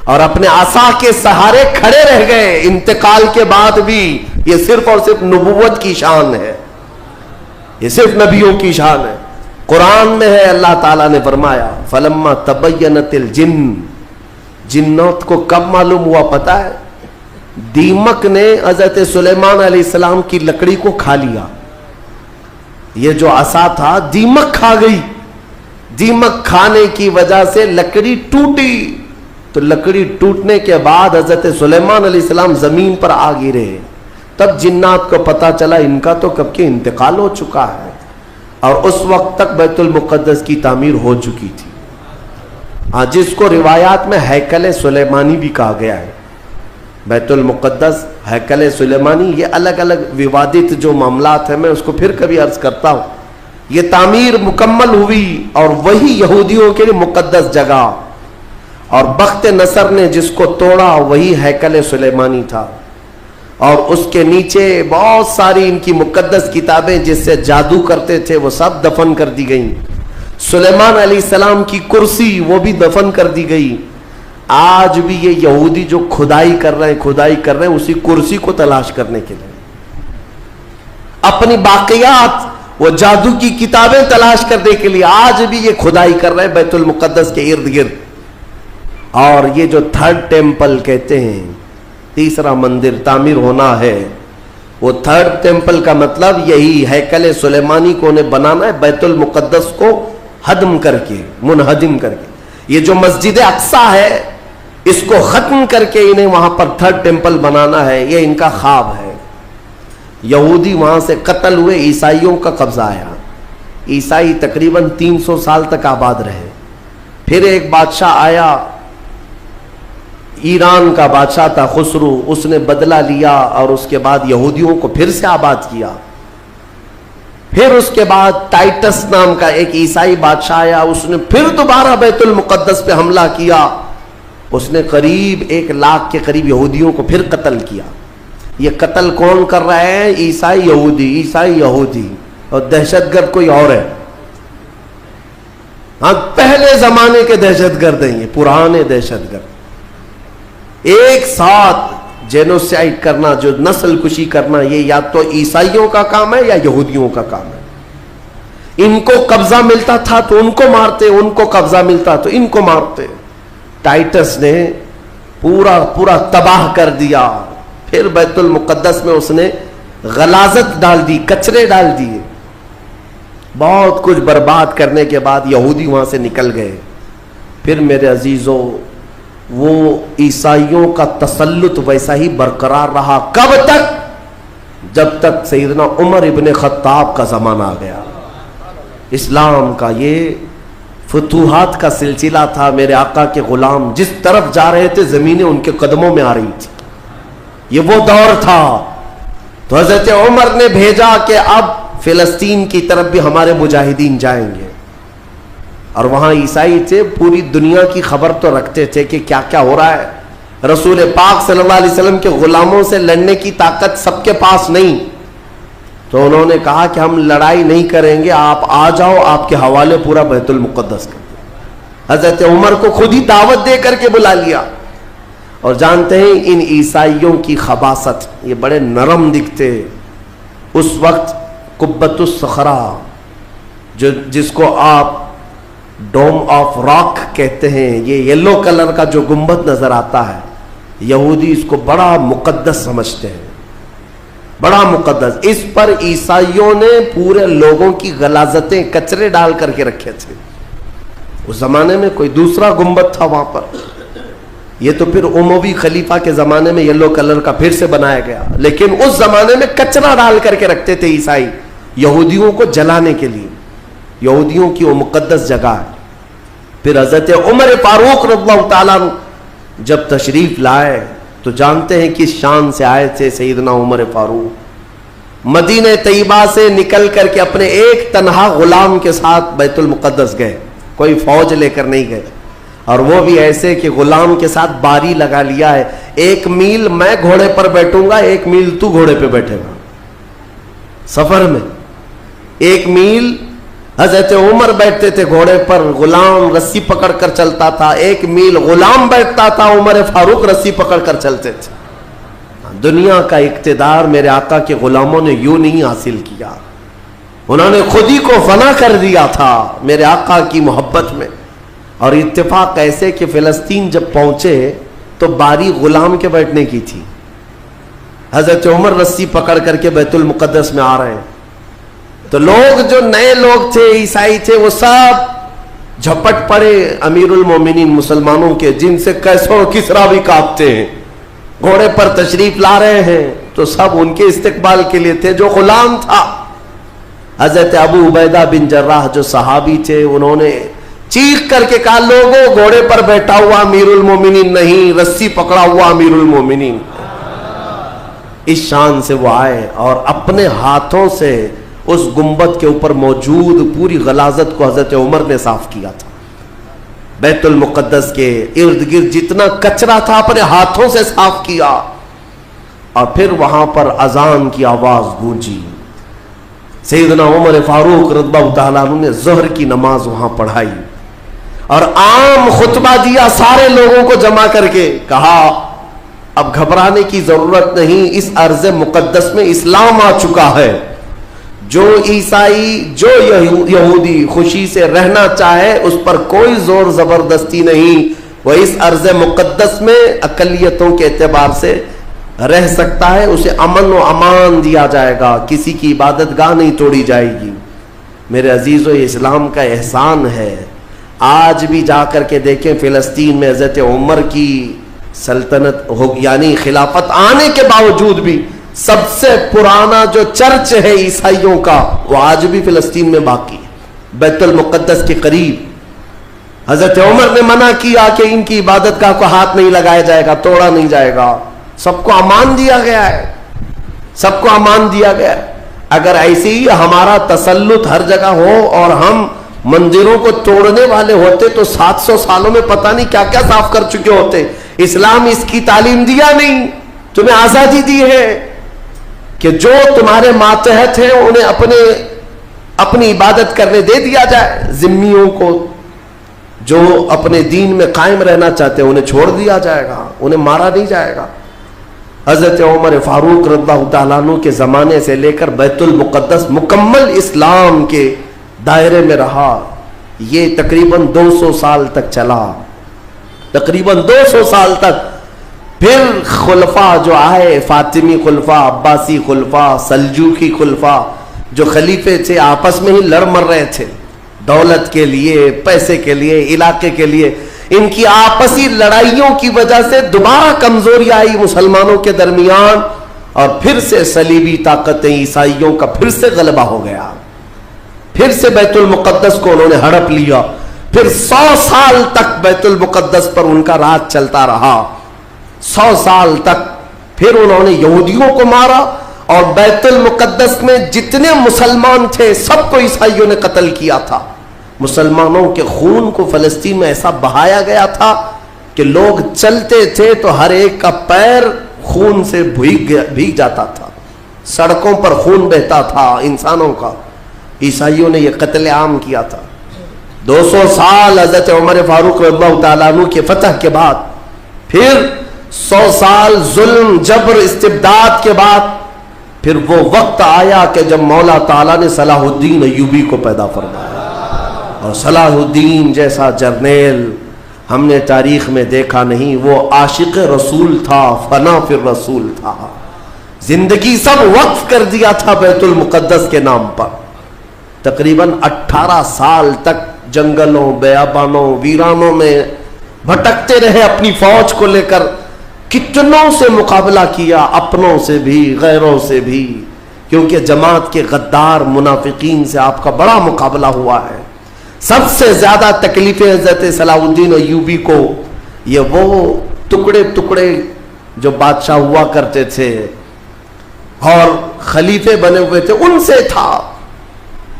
اور اپنے عصا کے سہارے کھڑے رہ گئے انتقال کے بعد بھی. یہ صرف اور صرف نبوت کی شان ہے, یہ صرف نبیوں کی شان ہے. قرآن میں ہے, اللہ تعالیٰ نے فرمایا فلما تبینت الجن, جنات کو کب معلوم ہوا پتا ہے؟ دیمک نے حضرت سلیمان علیہ السلام کی لکڑی کو کھا لیا. یہ جو عصا تھا دیمک کھا گئی، دیمک کھانے کی وجہ سے لکڑی ٹوٹی، تو لکڑی ٹوٹنے کے بعد حضرت سلیمان علیہ السلام زمین پر آ گرے، تب جنات کو پتا چلا ان کا تو کب کے انتقال ہو چکا ہے، اور اس وقت تک بیت المقدس کی تعمیر ہو چکی تھی، جس کو روایات میں ہیکل سلیمانی بھی کہا گیا ہے۔ بیت المقدس، ہیکل سلیمانی، یہ الگ الگ ووادت جو معاملات ہیں، میں اس کو پھر کبھی عرض کرتا ہوں۔ یہ تعمیر مکمل ہوئی اور وہی یہودیوں کے لیے مقدس جگہ، اور بخت نصر نے جس کو توڑا وہی ہیکل سلیمانی تھا، اور اس کے نیچے بہت ساری ان کی مقدس کتابیں جس سے جادو کرتے تھے وہ سب دفن کر دی گئیں۔ سلیمان علیہ السلام کی کرسی وہ بھی دفن کر دی گئی۔ آج بھی یہ یہودی جو کھدائی کر رہے ہیں اسی کرسی کو تلاش کرنے کے لیے، اپنی باقیات، وہ جادو کی کتابیں تلاش کرنے کے لیے آج بھی یہ کھدائی کر رہے ہیں بیت المقدس کے ارد گرد۔ اور یہ جو تھرڈ ٹیمپل کہتے ہیں، تیسرا مندر تعمیر ہونا ہے، وہ تھرڈ ٹیمپل کا مطلب یہی ہیکل سلیمانی کو انہیں بنانا ہے، بیت المقدس کو ہدم کر کے، منہدم کر کے۔ یہ جو مسجد اقصی ہے اس کو ختم کر کے انہیں وہاں پر تھرڈ ٹیمپل بنانا ہے، یہ ان کا خواب ہے۔ یہودی وہاں سے قتل ہوئے، عیسائیوں کا قبضہ آیا، عیسائی تقریباً 300 سال تک آباد رہے۔ پھر ایک بادشاہ آیا، ایران کا بادشاہ تھا خسرو، اس نے بدلہ لیا اور اس کے بعد یہودیوں کو پھر سے آباد کیا۔ پھر اس کے بعد ٹائٹس نام کا ایک عیسائی بادشاہ آیا، اس نے پھر دوبارہ بیت المقدس پہ حملہ کیا، اس نے قریب 1 لاکھ کے قریب یہودیوں کو پھر قتل کیا۔ یہ قتل کون کر رہا ہے؟ عیسائی یہودی، اور دہشت گرد کوئی اور ہے۔ ہاں، پہلے زمانے کے دہشت گرد ہیں یہ، پرانے دہشت گرد۔ ایک ساتھ جینوسائڈ کرنا، جو نسل کشی کرنا، یہ یا تو عیسائیوں کا کام ہے یا یہودیوں کا کام ہے۔ ان کو قبضہ ملتا تھا تو ان کو مارتے، ان کو قبضہ ملتا تو ان کو مارتے۔ ٹائٹس نے پورا تباہ کر دیا۔ پھر بیت المقدس میں اس نے غلاظت ڈال دی، کچرے ڈال دیے، بہت کچھ برباد کرنے کے بعد یہودی وہاں سے نکل گئے۔ پھر میرے عزیزو، وہ عیسائیوں کا تسلط ویسا ہی برقرار رہا۔ کب تک؟ جب تک سیدنا عمر ابن خطاب کا زمانہ آ گیا۔ اسلام کا یہ فتوحات کا سلسلہ تھا۔ میرے آقا کے غلام جس طرف جا رہے تھے زمینیں ان کے قدموں میں آ رہی تھی، یہ وہ دور تھا۔ تو حضرت عمر نے بھیجا کہ اب فلسطین کی طرف بھی ہمارے مجاہدین جائیں گے، اور وہاں عیسائی تھے، پوری دنیا کی خبر تو رکھتے تھے کہ کیا کیا ہو رہا ہے۔ رسول پاک صلی اللہ علیہ وسلم کے غلاموں سے لڑنے کی طاقت سب کے پاس نہیں، تو انہوں نے کہا کہ ہم لڑائی نہیں کریں گے، آپ آ جاؤ، آپ کے حوالے پورا بیت المقدس کر دیں۔ حضرت عمر کو خود ہی دعوت دے کر کے بلا لیا۔ اور جانتے ہیں ان عیسائیوں کی خباثت، یہ بڑے نرم دکھتے۔ اس وقت قبۃ الصخرہ، جس کو آپ ڈوم آف راک کہتے ہیں، یہ یلو کلر کا جو گنبد نظر آتا ہے، یہودی اس کو بڑا مقدس سمجھتے ہیں، بڑا مقدس۔ اس پر عیسائیوں نے پورے لوگوں کی غلاظتیں، کچرے ڈال کر کے رکھے تھے۔ اس زمانے میں کوئی دوسرا گنبد تھا وہاں پر، یہ تو پھر اموی خلیفہ کے زمانے میں یلو کلر کا پھر سے بنایا گیا، لیکن اس زمانے میں کچرا ڈال کر کے رکھتے تھے عیسائی، یہودیوں کو جلانے کے لیے۔ یہودیوں کی وہ مقدس جگہ ہے۔ پھر حضرت عمر فاروق رضی اللہ تعالیٰ جب تشریف لائے تو جانتے ہیں کس شان سے آئے تھے سیدنا عمر فاروق۔ مدینہ طیبہ سے نکل کر کے اپنے ایک تنہا غلام کے ساتھ بیت المقدس گئے، کوئی فوج لے کر نہیں گئے، اور وہ بھی ایسے کہ غلام کے ساتھ باری لگا لیا ہے، 1 میل میں گھوڑے پر بیٹھوں گا، 1 میل تو گھوڑے پہ بیٹھے گا۔ سفر میں 1 میل حضرت عمر بیٹھتے تھے گھوڑے پر، غلام رسی پکڑ کر چلتا تھا، 1 میل غلام بیٹھتا تھا، عمر فاروق رسی پکڑ کر چلتے تھے۔ دنیا کا اقتدار میرے آقا کے غلاموں نے یوں نہیں حاصل کیا، انہوں نے خود ہی کو فنا کر دیا تھا میرے آقا کی محبت میں۔ اور اتفاق ایسے کہ فلسطین جب پہنچے تو باری غلام کے بیٹھنے کی تھی، حضرت عمر رسی پکڑ کر کے بیت المقدس میں آ رہے ہیں، تو لوگ جو نئے لوگ تھے، عیسائی تھے، وہ سب جھپٹ پڑے امیر المومنین مسلمانوں کے، جن سے کیسر و کسریٰ بھی کانپتے ہیں، گھوڑے پر تشریف لا رہے ہیں، تو سب ان کے استقبال کے لیے تھے۔ جو غلام تھا حضرت ابو عبیدہ بن جراح جو صحابی تھے، انہوں نے چیخ کر کے کہا لوگوں گھوڑے پر بیٹھا ہوا امیر المومنین نہیں، رسی پکڑا ہوا امیر المومنین۔ اس شان سے وہ آئے اور اپنے ہاتھوں سے اس گنبد کے اوپر موجود پوری غلاظت کو حضرت عمر نے صاف کیا تھا۔ بیت المقدس کے ارد گرد جتنا کچرا تھا اپنے ہاتھوں سے صاف کیا، اور پھر وہاں پر اذان کی آواز گونجی۔ سیدنا عمر فاروق رضی اللہ تعالیٰ عنہ نے ظہر کی نماز وہاں پڑھائی اور عام خطبہ دیا، سارے لوگوں کو جمع کر کے کہا اب گھبرانے کی ضرورت نہیں، اس ارض مقدس میں اسلام آ چکا ہے، جو عیسائی جو یہودی خوشی سے رہنا چاہے اس پر کوئی زور زبردستی نہیں، وہ اس ارض مقدس میں اقلیتوں کے اعتبار سے رہ سکتا ہے، اسے امن و امان دیا جائے گا، کسی کی عبادت گاہ نہیں توڑی جائے گی۔ میرے عزیزو، یہ اسلام کا احسان ہے۔ آج بھی جا کر کے دیکھیں فلسطین میں حضرت عمر کی سلطنت ہو، یعنی خلافت آنے کے باوجود بھی سب سے پرانا جو چرچ ہے عیسائیوں کا، وہ آج بھی فلسطین میں باقی ہے، بیت المقدس کے قریب۔ حضرت عمر نے منع کیا کہ ان کی عبادت گاہ کو ہاتھ نہیں لگایا جائے گا، توڑا نہیں جائے گا، سب کو امان دیا گیا ہے، سب کو امان دیا گیا ہے۔ اگر ایسی ہی ہمارا تسلط ہر جگہ ہو اور ہم مندروں کو توڑنے والے ہوتے تو 700 سالوں میں پتہ نہیں کیا کیا صاف کر چکے ہوتے۔ اسلام اس کی تعلیم دیا نہیں، تمہیں آزادی دی ہے کہ جو تمہارے ماتحت ہیں انہیں اپنی عبادت کرنے دے دیا جائے، ذمیوں کو جو اپنے دین میں قائم رہنا چاہتے ہیں انہیں چھوڑ دیا جائے گا، انہیں مارا نہیں جائے گا۔ حضرت عمر فاروق رضی اللہ تعالیٰ عنہ کے زمانے سے لے کر بیت المقدس مکمل اسلام کے دائرے میں رہا، یہ تقریباً 200 سال تک چلا، تقریباً 200 سال تک۔ پھر خلفاء جو آئے، فاطمی خلفاء، عباسی خلفاء، سلجوقی خلفاء، جو خلیفے تھے آپس میں ہی لڑ مر رہے تھے دولت کے لیے، پیسے کے لیے، علاقے کے لیے، ان کی آپسی لڑائیوں کی وجہ سے دوبارہ کمزوری آئی مسلمانوں کے درمیان، اور پھر سے صلیبی طاقتیں عیسائیوں کا پھر سے غلبہ ہو گیا، پھر سے بیت المقدس کو انہوں نے ہڑپ لیا۔ پھر 100 سال تک بیت المقدس پر ان کا راج چلتا رہا، 100 سال تک۔ پھر انہوں نے یہودیوں کو مارا، اور بیت المقدس میں جتنے مسلمان تھے سب کو عیسائیوں نے قتل کیا تھا۔ مسلمانوں کے خون کو فلسطین میں ایسا بہایا گیا تھا کہ لوگ چلتے تھے تو ہر ایک کا پیر خون سے بھیگ جاتا تھا، سڑکوں پر خون بہتا تھا انسانوں کا۔ عیسائیوں نے یہ قتل عام کیا تھا۔ 200 سال حضرت عمر فاروق رضی اللہ تعالیٰ عنہ کے فتح کے بعد، پھر 100 سال ظلم، جبر، استبداد کے بعد، پھر وہ وقت آیا کہ جب مولا تعالیٰ نے صلاح الدین ایوبی کو پیدا فرمایا، اور صلاح الدین جیسا جرنیل ہم نے تاریخ میں دیکھا نہیں۔ وہ عاشق رسول تھا، فنا فی الرسول تھا، زندگی سب وقف کر دیا تھا بیت المقدس کے نام پر۔ تقریباً 18 سال تک جنگلوں، بیابانوں، ویرانوں میں بھٹکتے رہے اپنی فوج کو لے کر، کتنوں سے مقابلہ کیا، اپنوں سے بھی غیروں سے بھی، کیونکہ جماعت کے غدار منافقین سے آپ کا بڑا مقابلہ ہوا ہے۔ سب سے زیادہ تکلیفیں حضرت صلاح الدین ایوبی کو یہ وہ ٹکڑے ٹکڑے جو بادشاہ ہوا کرتے تھے اور خلیفے بنے ہوئے تھے ان سے تھا،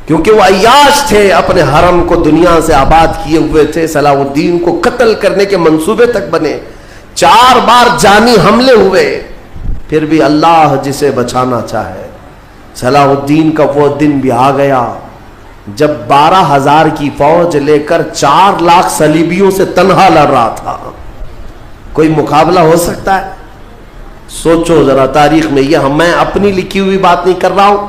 کیونکہ وہ عیاش تھے، اپنے حرم کو دنیا سے آباد کیے ہوئے تھے، صلاح الدین کو قتل کرنے کے منصوبے تک بنے، 4 بار جانی حملے ہوئے، پھر بھی اللہ جسے بچانا چاہے۔ صلاح الدین کا وہ دن بھی آ گیا جب 12,000 کی فوج لے کر 4 لاکھ صلیبیوں سے تنہا لڑ رہا تھا۔ کوئی مقابلہ ہو سکتا ہے؟ سوچو ذرا تاریخ میں، یہ میں اپنی لکھی ہوئی بات نہیں کر رہا ہوں،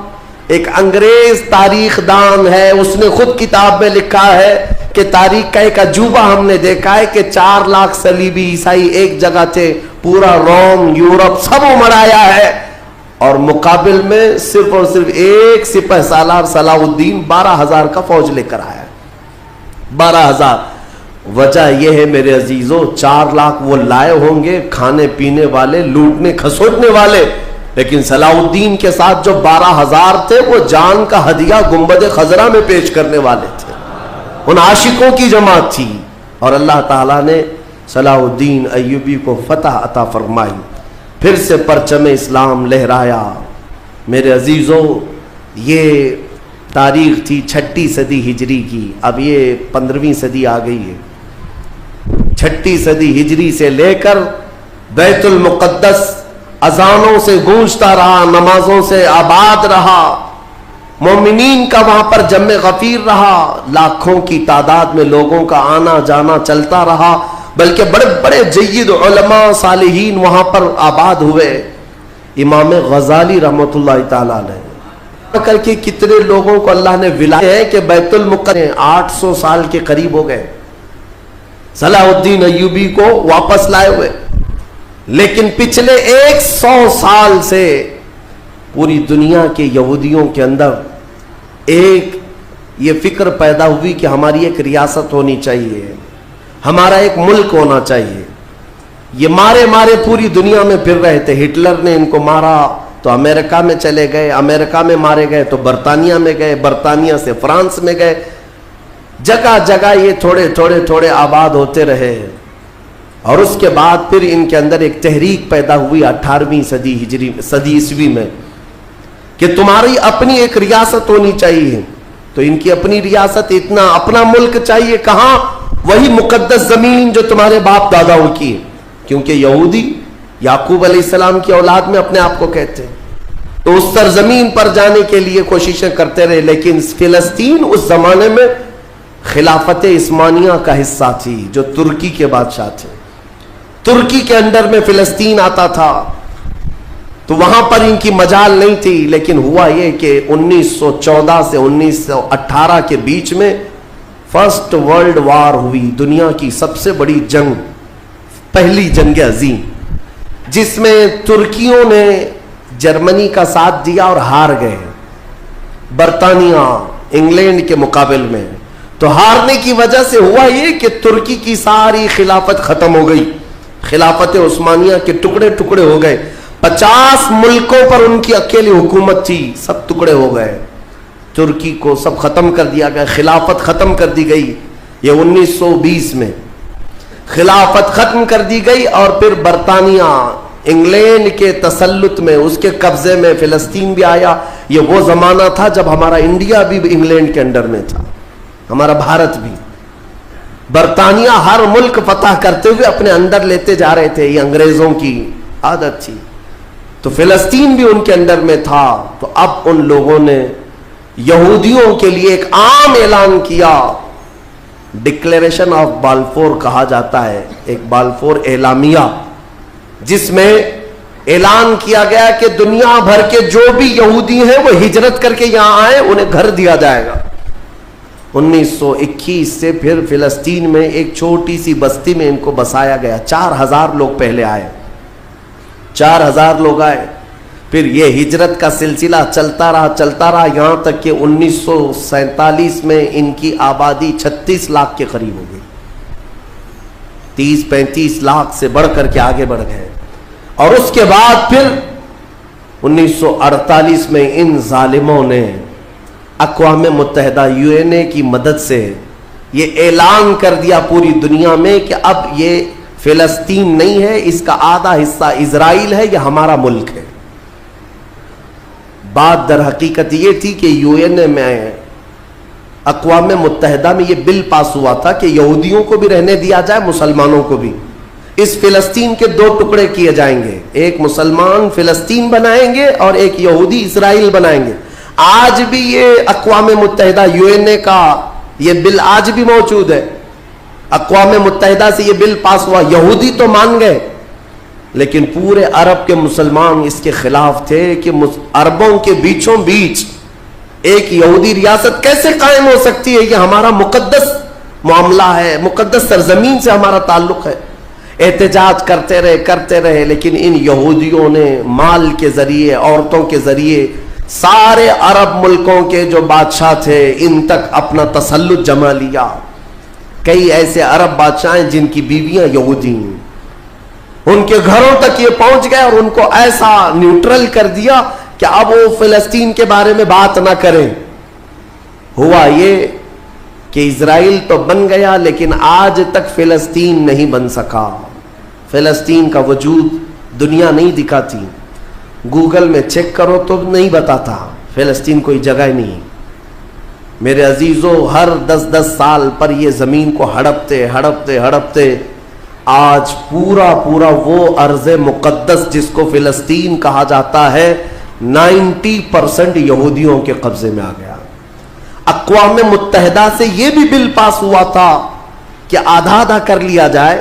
ایک انگریز تاریخ دان ہے، اس نے خود کتاب میں لکھا ہے کہ تاریخ کا ایک عجوبہ ہم نے دیکھا ہے کہ 4 لاکھ صلیبی عیسائی ایک جگہ تھے، پورا روم، یورپ سب امڑ آیا ہے، اور مقابل میں صرف اور صرف ایک سپہ سالار صلاح الدین 12,000 کا فوج لے کر آیا ہے. 12,000. وجہ یہ ہے میرے عزیزوں 4 لاکھ وہ لائے ہوں گے کھانے پینے والے, لوٹنے کھسوٹنے والے, لیکن صلاح الدین کے ساتھ جو 12,000 تھے وہ جان کا ہدیہ گنبد خضرا میں پیش کرنے والے تھے. ان عاشقوں کی جماعت تھی. اور اللہ تعالیٰ نے صلاح الدین ایوبی کو فتح عطا فرمائی, پھر سے پرچم اسلام لہرایا. میرے عزیزوں یہ تاریخ تھی 6 صدی ہجری کی, اب یہ 15ویں صدی آ گئی ہے. 6 صدی ہجری سے لے کر بیت المقدس اذانوں سے گونجتا رہا, نمازوں سے آباد رہا, مومنین کا وہاں پر جمع غفیر رہا, لاکھوں کی تعداد میں لوگوں کا آنا جانا چلتا رہا, بلکہ بڑے بڑے جید علماء صالحین وہاں پر آباد ہوئے. امام غزالی رحمۃ اللہ تعالی علیہ کر کے کتنے لوگوں کو اللہ نے ولایت ہے کہ بیت المقدس 800 سال کے قریب ہو گئے صلاح الدین ایوبی کو واپس لائے ہوئے. لیکن پچھلے 100 سال سے پوری دنیا کے یہودیوں کے اندر ایک یہ فکر پیدا ہوئی کہ ہماری ایک ریاست ہونی چاہیے, ہمارا ایک ملک ہونا چاہیے. یہ مارے مارے پوری دنیا میں پھر رہے تھے. ہٹلر نے ان کو مارا تو امریکہ میں چلے گئے, امریکہ میں مارے گئے تو برطانیہ میں گئے, برطانیہ سے فرانس میں گئے. جگہ جگہ یہ تھوڑے تھوڑے تھوڑے آباد ہوتے رہے. اور اس کے بعد پھر ان کے اندر ایک تحریک پیدا ہوئی 18ویں صدی عیسوی میں کہ تمہاری اپنی ایک ریاست ہونی چاہیے. تو ان کی اپنی ریاست, اتنا اپنا ملک چاہیے کہاں, وہی مقدس زمین جو تمہارے باپ داداؤں کی ہے. کیونکہ یہودی یعقوب علیہ السلام کی اولاد میں اپنے آپ کو کہتے ہیں, تو اس سرزمین پر جانے کے لیے کوششیں کرتے رہے. لیکن فلسطین اس زمانے میں خلافت عثمانیہ کا حصہ تھی جو ترکی کے بادشاہ تھے. ترکی کے انڈر میں فلسطین آتا تھا, تو وہاں پر ان کی مجال نہیں تھی. لیکن ہوا یہ کہ 1914 سے 1918 کے بیچ میں فرسٹ ورلڈ وار ہوئی, دنیا کی سب سے بڑی جنگ, پہلی جنگ عظیم, جس میں ترکیوں نے جرمنی کا ساتھ دیا اور ہار گئے برطانیہ انگلینڈ کے مقابل میں. تو ہارنے کی وجہ سے ہوا یہ کہ ترکی کی ساری خلافت ختم ہو گئی, خلافت عثمانیہ کے ٹکڑے ٹکڑے ہو گئے. 50 ملکوں پر ان کی اکیلی حکومت تھی, سب ٹکڑے ہو گئے. ترکی کو سب ختم کر دیا گیا, خلافت ختم کر دی گئی. یہ 1920 میں خلافت ختم کر دی گئی. اور پھر برطانیہ انگلینڈ کے تسلط میں, اس کے قبضے میں فلسطین بھی آیا. یہ وہ زمانہ تھا جب ہمارا انڈیا بھی انگلینڈ کے انڈر میں تھا, ہمارا بھارت بھی. برطانیہ ہر ملک فتح کرتے ہوئے اپنے اندر لیتے جا رہے تھے, یہ انگریزوں کی عادت تھی. تو فلسطین بھی ان کے اندر میں تھا. تو اب ان لوگوں نے یہودیوں کے لیے ایک عام اعلان کیا, ڈکلیریشن آف بالفور کہا جاتا ہے, ایک بالفور اعلامیہ, جس میں اعلان کیا گیا کہ دنیا بھر کے جو بھی یہودی ہیں وہ ہجرت کر کے یہاں آئے, انہیں گھر دیا جائے گا. 1921 سے پھر فلسطین میں ایک چھوٹی سی بستی میں ان کو بسایا گیا. 4000 لوگ پہلے آئے, 4000 لوگ آئے. پھر یہ ہجرت کا سلسلہ چلتا رہا یہاں تک کہ 1947 میں ان کی آبادی 36 لاکھ کے قریب ہو گئی. 30-35 لاکھ سے بڑھ کر کے آگے بڑھ گئے. اور اس کے بعد پھر 1948 میں ان ظالموں نے اقوام متحدہ UN کی مدد سے یہ اعلان کر دیا پوری دنیا میں کہ اب یہ فلسطین نہیں ہے, اس کا آدھا حصہ اسرائیل ہے, یہ ہمارا ملک ہے. بات در حقیقت یہ تھی کہ UN میں, اقوام متحدہ میں یہ بل پاس ہوا تھا کہ یہودیوں کو بھی رہنے دیا جائے, مسلمانوں کو بھی. اس فلسطین کے 2 ٹکڑے کیے جائیں گے, ایک مسلمان فلسطین بنائیں گے اور ایک یہودی اسرائیل بنائیں گے. آج بھی یہ اقوام متحدہ UN کا یہ بل آج بھی موجود ہے. اقوام متحدہ سے یہ بل پاس ہوا. یہودی تو مان گئے, لیکن پورے عرب کے مسلمان اس کے خلاف تھے کہ عربوں کے بیچوں بیچ ایک یہودی ریاست کیسے قائم ہو سکتی ہے, یہ ہمارا مقدس معاملہ ہے, مقدس سرزمین سے ہمارا تعلق ہے. احتجاج کرتے رہے لیکن ان یہودیوں نے مال کے ذریعے، عورتوں کے ذریعے سارے عرب ملکوں کے جو بادشاہ تھے ان تک اپنا تسلط جما لیا. کئی ایسے عرب بادشاہ ہیں جن کی بیویاں یہودی ہیں، ان کے گھروں تک یہ پہنچ گئے اور ان کو ایسا نیوٹرل کر دیا کہ اب وہ فلسطین کے بارے میں بات نہ کریں. ہوا یہ کہ اسرائیل تو بن گیا لیکن آج تک فلسطین نہیں بن سکا. فلسطین کا وجود دنیا نہیں دکھاتی، گوگل میں چیک کرو تو نہیں بتاتا فلسطین کوئی جگہ ہی نہیں. میرے عزیزو، ہر 10 سال پر یہ زمین کو ہڑپتے آج پورا وہ ارض مقدس جس کو فلسطین کہا جاتا ہے 90% یہودیوں کے قبضے میں آ گیا. اقوام متحدہ سے یہ بھی بل پاس ہوا تھا کہ آدھا کر لیا جائے،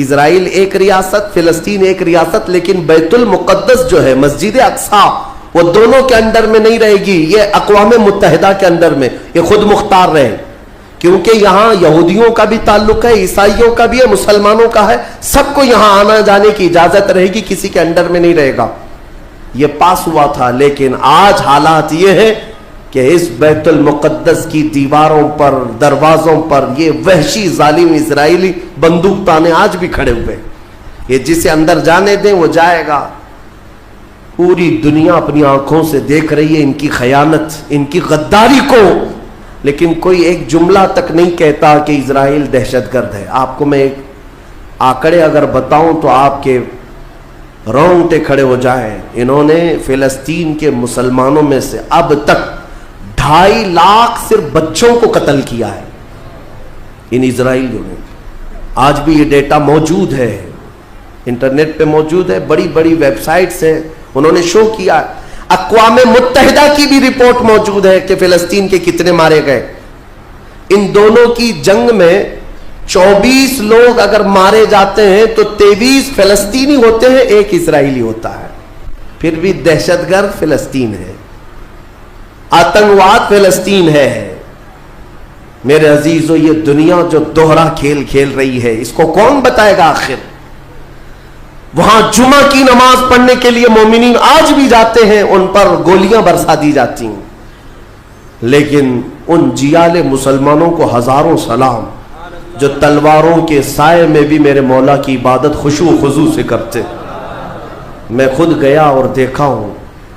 اسرائیل ایک ریاست، فلسطین ایک ریاست، لیکن بیت المقدس جو ہے مسجد اقصی وہ دونوں کے انڈر میں نہیں رہے گی، یہ اقوام متحدہ کے اندر میں، یہ خود مختار رہے، کیونکہ یہاں یہودیوں کا بھی تعلق ہے، عیسائیوں کا بھی ہے، مسلمانوں کا ہے، سب کو یہاں آنا جانے کی اجازت رہے گی، کسی کے انڈر میں نہیں رہے گا. یہ پاس ہوا تھا، لیکن آج حالات یہ ہے کہ اس بیت المقدس کی دیواروں پر، دروازوں پر یہ وحشی ظالم اسرائیلی بندوق تانے آج بھی کھڑے ہوئے. یہ جسے اندر جانے دیں وہ جائے گا. پوری دنیا اپنی آنکھوں سے دیکھ رہی ہے ان کی خیانت، ان کی غداری کو، لیکن کوئی ایک جملہ تک نہیں کہتا کہ اسرائیل دہشت گرد ہے. آپ کو میں ایک آنکڑے اگر بتاؤں تو آپ کے رونگٹے کھڑے ہو جائیں. انہوں نے فلسطین کے مسلمانوں میں سے اب تک 2.5 لاکھ صرف بچوں کو قتل کیا ہے ان اسرائیلیوں نے. آج بھی یہ ڈیٹا موجود ہے، انٹرنیٹ پہ موجود ہے، بڑی ویب سائٹس ہیں، انہوں نے شو کیا. اقوام متحدہ کی بھی رپورٹ موجود ہے کہ فلسطین کے کتنے مارے گئے. ان دونوں کی جنگ میں 24 لوگ اگر مارے جاتے ہیں تو 23 فلسطینی ہوتے ہیں، ایک اسرائیلی ہوتا ہے. پھر بھی دہشت گرد فلسطین ہے، آتنکواد فلسطین ہے. میرے عزیزو، یہ دنیا جو دوہرا کھیل کھیل رہی ہے اس کو کون بتائے گا آخر؟ وہاں جمعہ کی نماز پڑھنے کے لیے مومنین آج بھی جاتے ہیں، ان پر گولیاں برسا دی جاتی ہیں، لیکن ان جیال مسلمانوں کو ہزاروں سلام جو تلواروں کے سائے میں بھی میرے مولا کی عبادت خشوع و خضوع سے کرتے. میں خود گیا اور دیکھا ہوں،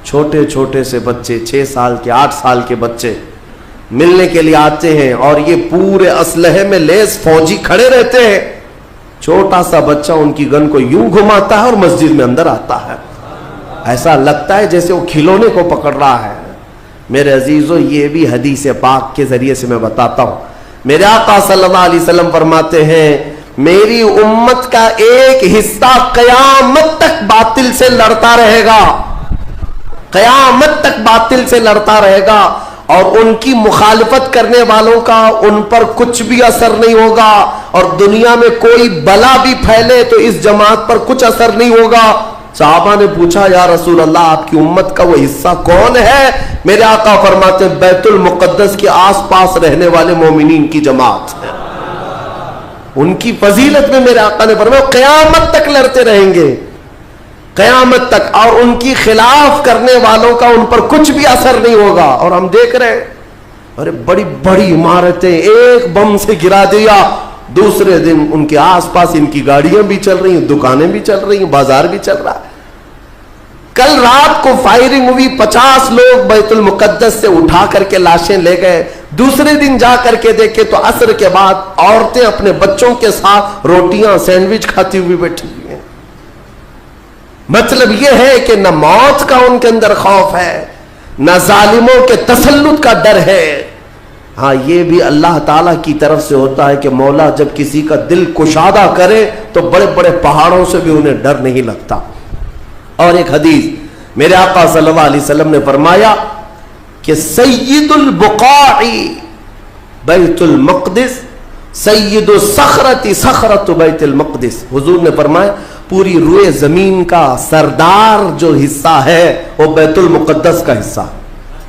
چھوٹے سے بچے، 6 سال کے، 8 سال کے بچے ملنے کے لیے آتے ہیں اور یہ پورے اسلحے میں لیس فوجی کھڑے رہتے ہیں. چھوٹا سا بچہ ان کی گن کو یوں گھماتا ہے اور مسجد میں اندر آتا ہے، ایسا لگتا ہے جیسے وہ کھلونے کو پکڑ رہا ہے. میرے عزیزو، یہ بھی حدیث پاک کے ذریعے سے میں بتاتا ہوں. میرے آقا صلی اللہ علیہ وسلم فرماتے ہیں میری امت کا ایک حصہ قیامت تک باطل سے لڑتا رہے گا، قیامت تک باطل سے لڑتا رہے گا، اور ان کی مخالفت کرنے والوں کا ان پر کچھ بھی اثر نہیں ہوگا، اور دنیا میں کوئی بلا بھی پھیلے تو اس جماعت پر کچھ اثر نہیں ہوگا. صحابہ نے پوچھا یا رسول اللہ آپ کی امت کا وہ حصہ کون ہے؟ میرے آقا فرماتے ہیں بیت المقدس کے آس پاس رہنے والے مومنین کی جماعت ہے. ان کی فضیلت میں میرے آقا نے فرمایا قیامت تک لڑتے رہیں گے، قیامت تک، اور ان کی خلاف کرنے والوں کا ان پر کچھ بھی اثر نہیں ہوگا. اور ہم دیکھ رہے ہیں، ارے بڑی عمارتیں ایک بم سے گرا دیا، دوسرے دن ان کے آس پاس ان کی گاڑیاں بھی چل رہی ہیں، دکانیں بھی چل رہی ہیں، بازار بھی چل رہا ہے. کل رات کو فائرنگ ہوئی، 50 لوگ بیت المقدس سے اٹھا کر کے لاشیں لے گئے. دوسرے دن جا کر کے دیکھے تو عصر کے بعد عورتیں اپنے بچوں کے ساتھ روٹیاں سینڈوچ کھاتی ہوئی بیٹھی ہوئی ہیں. مطلب یہ ہے کہ نہ موت کا ان کے اندر خوف ہے، نہ ظالموں کے تسلط کا ڈر ہے. ہاں یہ بھی اللہ تعالیٰ کی طرف سے ہوتا ہے کہ مولا جب کسی کا دل کشادہ کرے تو بڑے بڑے پہاڑوں سے بھی انہیں ڈر نہیں لگتا. اور ایک حدیث میرے آقا صلی اللہ علیہ وسلم نے فرمایا کہ سید البقاع بیت المقدس، سید الصخرۃ صخرۃ بیت المقدس. حضور نے فرمایا پوری روئے زمین کا سردار جو حصہ ہے وہ بیت المقدس کا حصہ،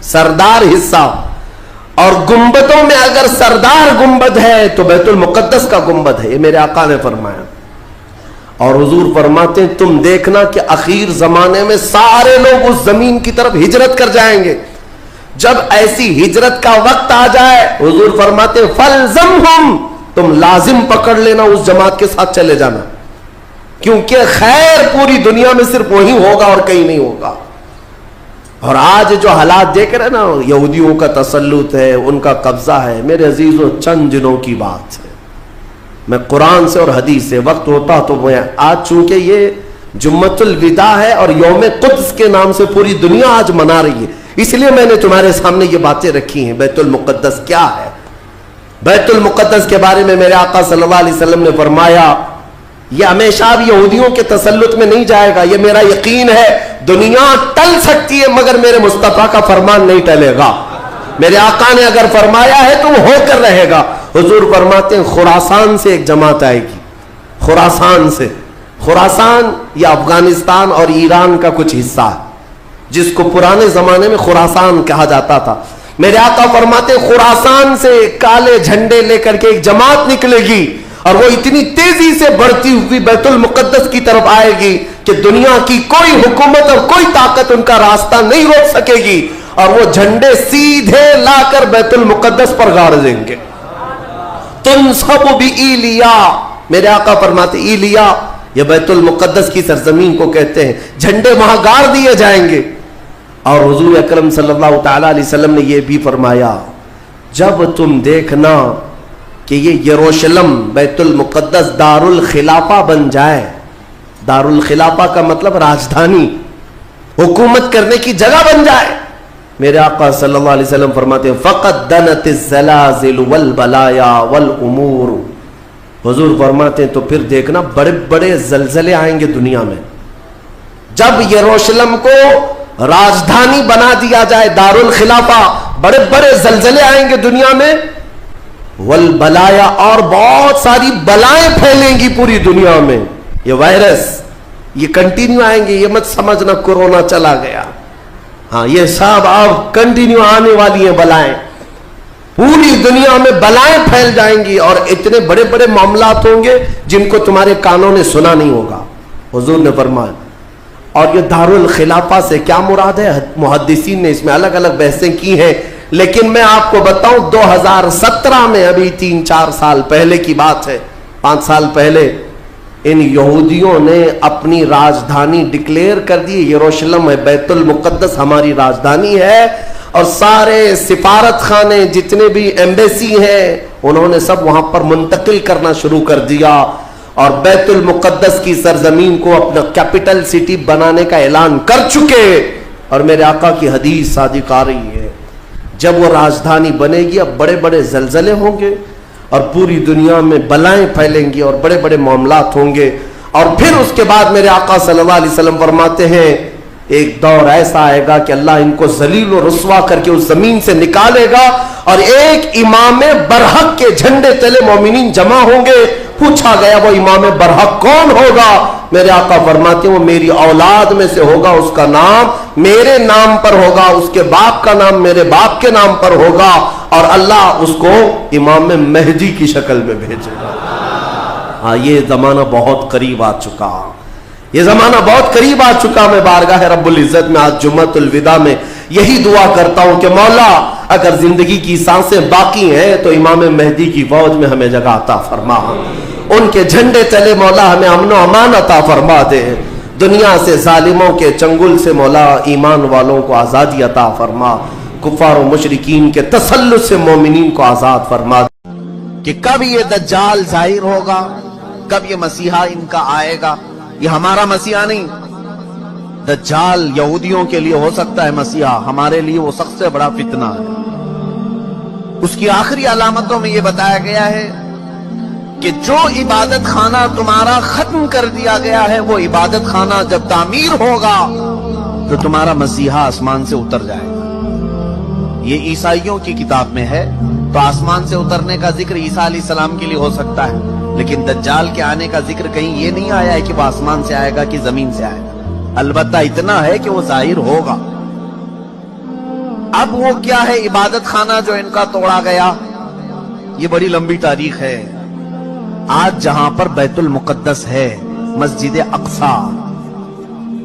سردار حصہ. اور گنبدوں میں اگر سردار گنبد ہے تو بیت المقدس کا گنبد ہے، یہ میرے آقا نے فرمایا. اور حضور فرماتے ہیں تم دیکھنا کہ اخیر زمانے میں سارے لوگ اس زمین کی طرف ہجرت کر جائیں گے. جب ایسی ہجرت کا وقت آ جائے حضور فرماتے ہیں فَلْزَمْهُمْ، تم لازم پکڑ لینا اس جماعت کے ساتھ چلے جانا، کیونکہ خیر پوری دنیا میں صرف وہی ہوگا اور کہیں نہیں ہوگا. اور آج جو حالات دیکھ رہے نا، یہودیوں کا تسلط ہے، ان کا قبضہ ہے، میرے عزیزوں چند دنوں کی بات ہے. میں قرآن سے اور حدیث سے وقت ہوتا تو میں آج، چونکہ یہ جمعۃ الوداع ہے اور یوم قدس کے نام سے پوری دنیا آج منا رہی ہے، اس لیے میں نے تمہارے سامنے یہ باتیں رکھی ہیں. بیت المقدس کیا ہے؟ بیت المقدس کے بارے میں میرے آقا صلی اللہ علیہ وسلم نے فرمایا یہ ہمیشہ اب یہودیوں کے تسلط میں نہیں جائے گا. یہ میرا یقین ہے. دنیا ٹل سکتی ہے مگر میرے مصطفیٰ کا فرمان نہیں ٹلے گا. میرے آقا نے اگر فرمایا ہے تو وہ ہو کر رہے گا. حضور فرماتے ہیں خراسان سے ایک جماعت آئے گی. خراسان سے، خراسان یہ افغانستان اور ایران کا کچھ حصہ ہے جس کو پرانے زمانے میں خراسان کہا جاتا تھا. میرے آقا فرماتے ہیں خراسان سے کالے جھنڈے لے کر کے ایک جماعت نکلے گی اور وہ اتنی تیزی سے بڑھتی ہوئی بیت المقدس کی طرف آئے گی کہ دنیا کی کوئی حکومت اور کوئی طاقت ان کا راستہ نہیں روک سکے گی، اور وہ جھنڈے سیدھے لا کر بیت المقدس پر گاڑ دیں گے. تنصب بإیلیا، میرے آقا فرماتے ایلیا یہ بیت المقدس کی سرزمین کو کہتے ہیں، جھنڈے وہاں گاڑ دیے جائیں گے. اور حضور اکرم صلی اللہ تعالی علیہ وسلم نے یہ بھی فرمایا جب تم دیکھنا کہ یہ یروشلم بیت المقدس دار الخلافہ بن جائے. دار الخلافہ کا مطلب راجدھانی، حکومت کرنے کی جگہ بن جائے. میرے آقا صلی اللہ علیہ وسلم فرماتے ہیں فقط دنت الزلازل والبلایا والامور. حضور فرماتے ہیں تو پھر دیکھنا بڑے بڑے زلزلے آئیں گے دنیا میں. جب یروشلم کو راجدھانی بنا دیا جائے دار الخلافہ، بڑے بڑے زلزلے آئیں گے دنیا میں. والبلایا، اور بہت ساری بلائیں پھیلیں گی پوری دنیا میں. یہ وائرس یہ کنٹینیو آئیں گے، یہ مت سمجھنا کورونا چلا گیا. ہاں یہ سب اب کنٹینیو آنے والی ہیں بلائیں. پوری دنیا میں بلائیں پھیل جائیں گی اور اتنے بڑے بڑے معاملات ہوں گے جن کو تمہارے کانوں نے سنا نہیں ہوگا. حضور نے فرمایا. اور یہ دار الخلافہ سے کیا مراد ہے؟ محدثین نے اس میں الگ الگ بحثیں کی ہیں، لیکن میں آپ کو بتاؤں 2017 میں، ابھی 3-4 سال پہلے کی بات ہے، 5 سال پہلے ان یہودیوں نے اپنی راجدھانی ڈکلیئر کر دی. یروشلم ہے، بیت المقدس ہماری راجدھانی ہے، اور سارے سفارت خانے جتنے بھی ایمبیسی ہیں انہوں نے سب وہاں پر منتقل کرنا شروع کر دیا اور بیت المقدس کی سرزمین کو اپنا کیپٹل سٹی بنانے کا اعلان کر چکے. اور میرے آقا کی حدیث صادق آ رہی ہے جب وہ راجدھانی بنے گی اب بڑے بڑے زلزلے ہوں گے اور پوری دنیا میں بلائیں پھیلیں گی اور بڑے بڑے معاملات ہوں گے. اور پھر اس کے بعد میرے آقا صلی اللہ علیہ وسلم فرماتے ہیں ایک دور ایسا آئے گا کہ اللہ ان کو ذلیل و رسوا کر کے اس زمین سے نکالے گا اور ایک امام برحق کے جھنڈے تلے مومنین جمع ہوں گے. پوچھا گیا وہ امام برحق کون ہوگا؟ میرے آقا فرماتے ہیں وہ میری اولاد میں سے ہوگا، اس کا نام میرے نام پر ہوگا، اس کے باپ کا نام میرے باپ کے نام پر ہوگا، اور اللہ اس کو امام مہدی کی شکل میں بھیجے گا. ہاں یہ زمانہ بہت قریب آ چکا، یہ زمانہ بہت قریب آ چکا. میں بارگاہ رب العزت میں آج جمعۃ الوداع میں یہی دعا کرتا ہوں کہ مولا اگر زندگی کی سانسیں باقی ہیں تو امام مہدی کی فوج میں ہمیں جگہ عطا فرما، ان کے جھنڈے تلے مولا ہمیں امن و امان عطا فرما دے. دنیا سے ظالموں کے چنگل سے مولا ایمان والوں کو آزادی عطا فرما، کفار و مشرکین کے تسلط سے مومنین کو آزاد فرما دے. کہ کب یہ دجال ظاہر ہوگا، کب یہ مسیحا ان کا آئے گا؟ یہ ہمارا مسیحا نہیں. دجال یہودیوں کے لیے ہو سکتا ہے مسیحا، ہمارے لیے وہ سب سے بڑا فتنہ ہے. اس کی آخری علامتوں میں یہ بتایا گیا ہے کہ جو عبادت خانہ تمہارا ختم کر دیا گیا ہے وہ عبادت خانہ جب تعمیر ہوگا تو تمہارا مسیحا آسمان سے اتر جائے گا. یہ عیسائیوں کی کتاب میں ہے، تو آسمان سے اترنے کا ذکر عیسیٰ علیہ السلام کے لیے ہو سکتا ہے، لیکن دجال کے آنے کا ذکر کہیں یہ نہیں آیا ہے کہ وہ آسمان سے آئے گا کہ زمین سے آئے گا. البتہ اتنا ہے کہ وہ ظاہر ہوگا. اب وہ کیا ہے عبادت خانہ جو ان کا توڑا گیا؟ یہ بڑی لمبی تاریخ ہے. آج جہاں پر بیت المقدس ہے مسجد اقصی.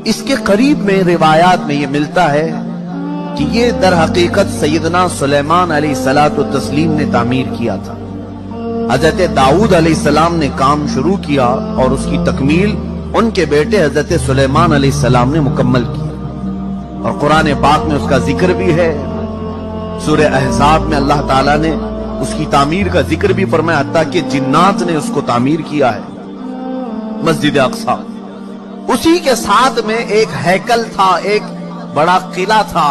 اس کے قریب میں روایات میں یہ ملتا ہے کہ یہ در حقیقت سیدنا سلیمان علیہ الصلوۃ والتسلیم نے تعمیر کیا تھا. حضرت داؤد علیہ السلام نے کام شروع کیا اور اس کی تکمیل ان کے بیٹے حضرت سلیمان علیہ السلام نے مکمل کی. اور قرآن پاک میں اس کا ذکر بھی ہے. سورہ احزاب میں اللہ تعالیٰ نے اس کی تعمیر کا ذکر بھی فرمایا، حتیٰ کہ جنات نے اس کو تعمیر کیا ہے مسجد اقصی. اسی کے ساتھ میں ایک ہیکل تھا، ایک بڑا قلعہ تھا.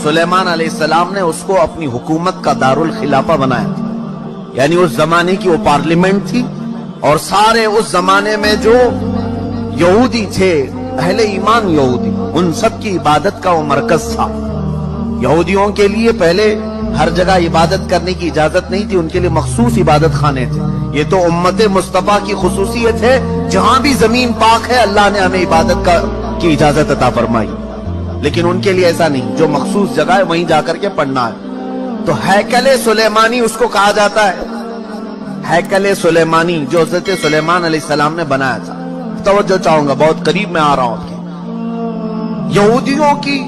سلیمان علیہ السلام نے اس کو اپنی حکومت کا دارالخلافہ بنایا تھا. یعنی اس زمانے کی وہ پارلیمنٹ تھی، اور سارے اس زمانے میں جو یہودی تھے، اہل ایمان یہودی، ان سب کی عبادت کا وہ مرکز تھا. یہودیوں کے لیے پہلے ہر جگہ عبادت کرنے کی اجازت نہیں تھی، ان کے لیے مخصوص عبادت خانے تھے. یہ تو امت مصطفیٰ کی خصوصیت ہے، جہاں بھی زمین پاک ہے اللہ نے ہمیں عبادت کی اجازت عطا فرمائی. لیکن ان کے لیے ایسا نہیں، جو مخصوص جگہ ہے وہیں جا کر کے پڑھنا ہے. تو ہیکل سلیمانی اس کو کہا جاتا ہے، ہیکل سلیمانی جو حضرت سلیمان علیہ السلام نے بنایا تھا. توجہ چاہوں گا، بہت قریب میں آ رہا ہوں. یہودیوں کی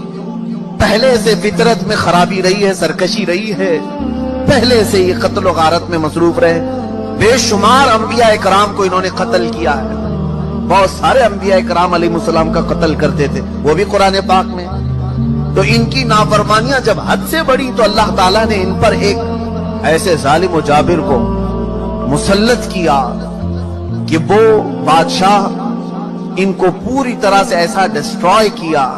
پہلے سے فطرت میں خرابی رہی ہے، سرکشی رہی ہے. پہلے سے یہ قتل و غارت میں مصروف رہے. بے شمار انبیاء اکرام کو انہوں نے قتل کیا ہے. بہت سارے انبیاء اکرام علیہ السلام کا قتل کرتے تھے، وہ بھی قرآن پاک میں. تو ان کی نافرمانیاں جب حد سے بڑی تو اللہ تعالیٰ نے ان پر ایک ایسے ظالم و جابر کو مسلط کیا کہ وہ بادشاہ ان کو پوری طرح سے ایسا ڈسٹروائے کیا.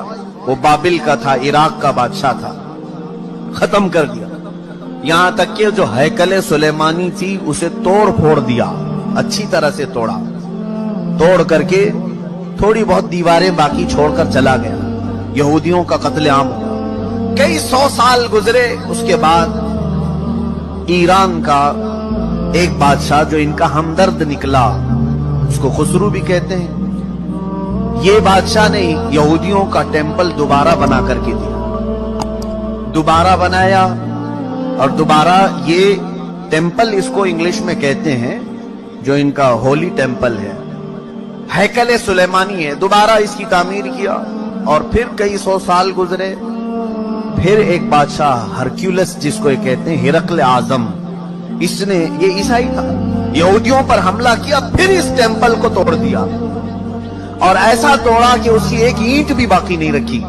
وہ بابل کا تھا، عراق کا بادشاہ تھا، ختم کر دیا. یہاں تک کہ جو ہیکل سلیمانی تھی اسے توڑ پھوڑ دیا، اچھی طرح سے توڑا. توڑ کر کے تھوڑی بہت دیواریں باقی چھوڑ کر چلا گیا. یہودیوں کا قتل عام ہوا. کئی 100 سال گزرے. اس کے بعد ایران کا ایک بادشاہ جو ان کا ہمدرد نکلا، اس کو خسرو بھی کہتے ہیں، یہ بادشاہ نے یہودیوں کا ٹیمپل دوبارہ بنا کر کے دیا. دوبارہ بنایا، اور دوبارہ یہ ٹیمپل اس کو انگلش میں کہتے ہیں، جو ان کا ہولی ٹیمپل ہے، ہیکل سلیمانی ہے. دوبارہ اس کی تعمیر کیا. اور پھر کئی 100 سال گزرے. پھر ایک بادشاہ ہرکیولس جس کو یہ کہتے ہیں، ہرقل اعظم، اس نے، یہ عیسائی تھا، یہودیوں پر حملہ کیا. پھر اس ٹیمپل کو توڑ دیا، اور ایسا توڑا کہ اس کی ایک اینٹ بھی باقی نہیں رکھی.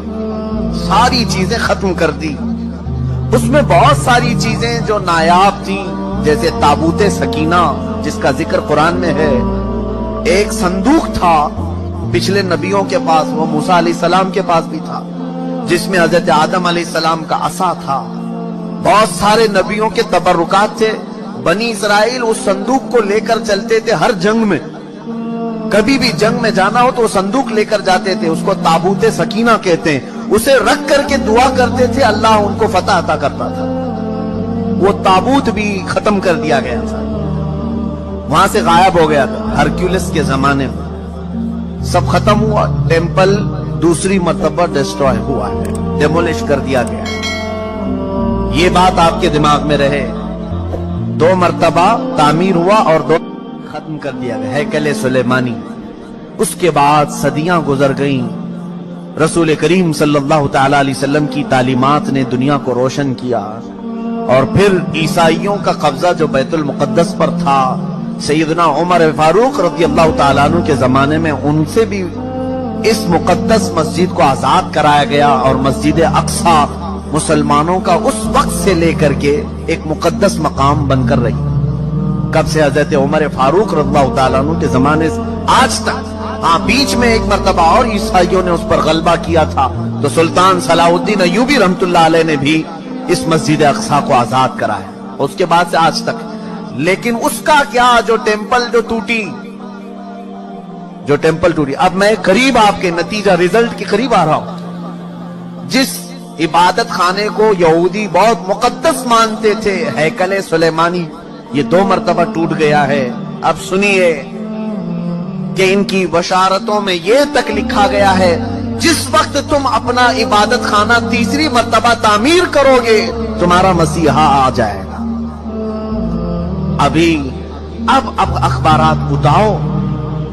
ساری چیزیں ختم کر دی. اس میں بہت ساری چیزیں جو نایاب تھیں، جیسے تابوت سکینہ جس کا ذکر قرآن میں ہے. ایک صندوق تھا پچھلے نبیوں کے پاس، وہ موسیٰ علیہ السلام کے پاس بھی تھا، جس میں حضرت آدم علیہ السلام کا عصا تھا. بہت سارے نبیوں کے تبرکات تھے. بنی اسرائیل اس صندوق کو لے کر چلتے تھے ہر جنگ میں. کبھی بھی جنگ میں جانا ہو تو وہ صندوق لے کر جاتے تھے. اس کو تابوت سکینہ کہتے ہیں. اسے رکھ کر کے دعا کرتے تھے، اللہ ان کو فتح عطا کرتا تھا. وہ تابوت بھی ختم کر دیا گیا تھا، وہاں سے غائب ہو گیا تھا. ہرکیولس کے زمانے میں سب ختم ہوا. ٹیمپل دوسری مرتبہ ڈسٹروائے ہوا ہے، ڈیمولش کر دیا گیا ہے. یہ بات آپ کے دماغ میں رہے. 2 مرتبہ تعمیر ہوا اور 2 ختم کر دیا گیا ہیکل سلیمانی. اس کے بعد صدیاں گزر گئیں. رسول کریم صلی اللہ تعالی علیہ وسلم کی تعلیمات نے دنیا کو روشن کیا. اور پھر عیسائیوں کا قبضہ جو بیت المقدس پر تھا، سیدنا عمر فاروق رضی اللہ تعالیٰ عنہ کے زمانے میں ان سے بھی اس مقدس مسجد کو آزاد کرایا گیا. اور مسجد اقصی مسلمانوں کا اس وقت سے لے کر کے ایک مقدس مقام بن کر رہی. کب سے؟ حضرت عمر فاروق رضی اللہ تعالیٰ عنہ کے زمانے سے آج تک. ہاں، بیچ میں ایک مرتبہ اور عیسائیوں نے اس پر غلبہ کیا تھا، تو سلطان صلاح الدین ایوبی رحمت اللہ علیہ نے بھی اس مسجد اقصی کو آزاد کرایا. اس کے بعد سے آج تک. لیکن اس کا کیا، جو ٹیمپل جو ٹوٹی، اب میں قریب آپ کے نتیجہ رزلٹ کے قریب آ رہا ہوں. جس عبادت خانے کو یہودی بہت مقدس مانتے تھے، ہیکل سلیمانی، یہ 2 مرتبہ ٹوٹ گیا ہے. اب سنیے کہ ان کی بشارتوں میں یہ تک لکھا گیا ہے، جس وقت تم اپنا عبادت خانہ تیسری مرتبہ تعمیر کرو گے تمہارا مسیحا آ جائے گا. اب اخبارات اٹھاؤ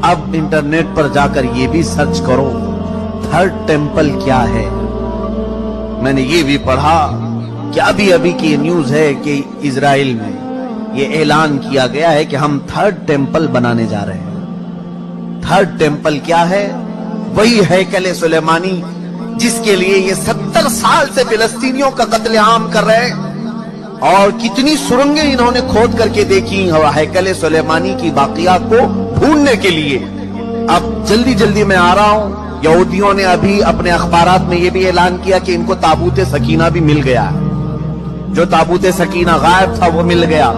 اب انٹرنیٹ پر جا کر یہ بھی سرچ کرو تھرڈ ٹیمپل کیا ہے. میں نے یہ بھی پڑھا کہ ابھی ابھی کی نیوز ہے کہ اسرائیل میں یہ اعلان کیا گیا ہے کہ ہم تھرڈ ٹیمپل بنانے جا رہے ہیں. تھرڈ ٹیمپل کیا ہے؟ وہی ہیکل سلیمانی جس کے لیے یہ 70 سال سے فلسطینیوں کا قتل عام کر رہے ہیں. اور کتنی سرنگیں انہوں نے کھود کر کے دیکھی ہیکل سلیمانی کی باقیات کو ڈھونڈنے کے لیے. اب جلدی جلدی میں آ رہا ہوں. یہودیوں نے ابھی اپنے اخبارات میں یہ بھی اعلان کیا کہ ان کو تابوت سکینہ بھی مل گیا ہے. جو تابوت سکینہ غائب تھا وہ مل گیا،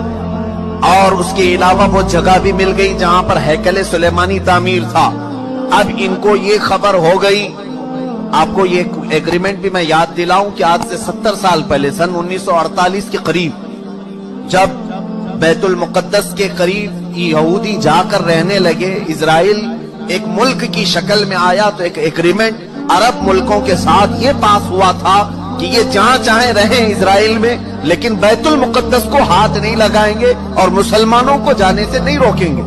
اور اس کے علاوہ وہ جگہ بھی مل گئی جہاں پر ہیکل سلیمانی تعمیر تھا. اب ان کو یہ خبر ہو گئی. آپ کو یہ ایگریمنٹ بھی میں یاد دلاؤں کہ آج سے 70 سال پہلے سن 1948 کے قریب جب بیت المقدس کے قریب یہودی جا کر رہنے لگے، اسرائیل ایک ملک کی شکل میں آیا، تو ایک ایگریمنٹ عرب ملکوں کے ساتھ یہ پاس ہوا تھا کہ یہ جہاں چاہیں رہیں اسرائیل میں، لیکن بیت المقدس کو ہاتھ نہیں لگائیں گے اور مسلمانوں کو جانے سے نہیں روکیں گے.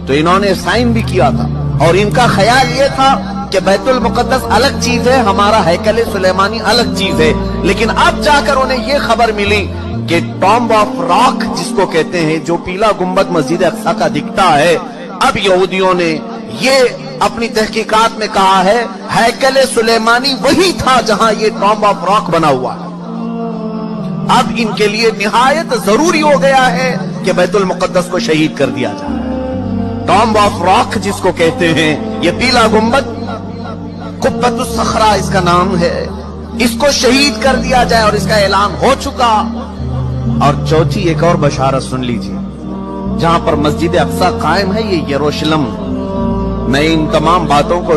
تو انہوں نے سائن بھی کیا تھا، اور ان کا خیال یہ تھا کہ بیت المقدس الگ چیز ہے، ہمارا ہیکل سلیمانی الگ چیز ہے. لیکن اب جا کر انہیں یہ خبر ملی کہ ٹامب آف راک جس کو کہتے ہیں، جو پیلا گنبد مسجد اقصی کا دکھتا ہے، اب یہودیوں نے یہ اپنی تحقیقات میں کہا ہے ہیکل سلیمانی وہی تھا جہاں یہ ٹامب آف راک بنا ہوا ہے. اب ان کے لیے نہایت ضروری ہو گیا ہے کہ بیت المقدس کو شہید کر دیا جائے. ٹامب آف راک جس کو کہتے ہیں، یہ پیلا گنبد، قبۃ الصخرہ اس کا نام ہے، اس کو شہید کر دیا جائے، اور اس کا اعلان ہو چکا. اور چوتھی ایک اور بشارت سن لیجیے، جہاں پر مسجد اقصی قائم ہے، یہ یروشلم. میں ان تمام باتوں کو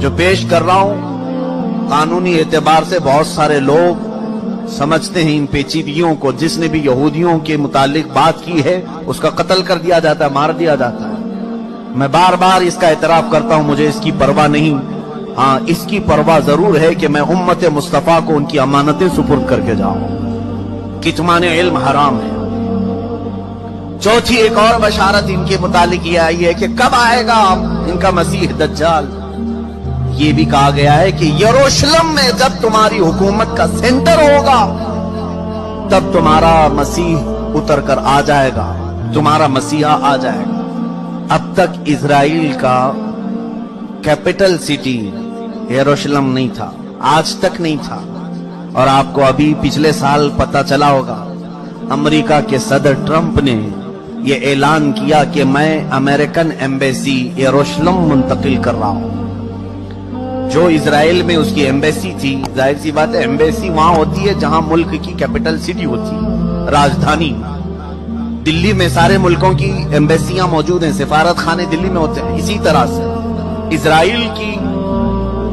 جو پیش کر رہا ہوں، قانونی اعتبار سے بہت سارے لوگ سمجھتے ہیں ان پیچیدگیوں کو. جس نے بھی یہودیوں کے متعلق بات کی ہے اس کا قتل کر دیا جاتا ہے، مار دیا جاتا ہے. میں بار بار اس کا اعتراف کرتا ہوں، مجھے اس کی پرواہ نہیں. ہاں، اس کی پرواہ ضرور ہے کہ میں امت مصطفیٰ کو ان کی امانتیں سپرد کر کے جاؤں. کتمان علم حرام ہے. چوتھی ایک اور بشارت ان کے متعلق یہ آئی ہے کہ کب آئے گا ان کا مسیح دجال. یہ بھی کہا گیا ہے کہ یروشلم میں جب تمہاری حکومت کا سینٹر ہوگا تب تمہارا مسیح اتر کر آ جائے گا، تمہارا مسیحا آ جائے گا. اب تک اسرائیل کا کیپٹل سٹی یروشلم نہیں تھا، آج تک نہیں تھا. اور آپ کو ابھی پچھلے سال پتا چلا ہوگا، امریکہ کے صدر ٹرمپ نے یہ اعلان کیا کہ میں امریکن ایمبیسی یروشلم منتقل کر رہا ہوں. جو اسرائیل میں اس کی ایمبیسی تھی، ظاہر سی بات ہے ایمبیسی وہاں ہوتی ہے جہاں ملک کی کیپٹل سٹی ہوتی ہے، راجدھانی. دلی میں سارے ملکوں کی ایمبیسیاں موجود ہیں، سفارت خانے دلی میں ہوتے ہیں. اسی طرح سے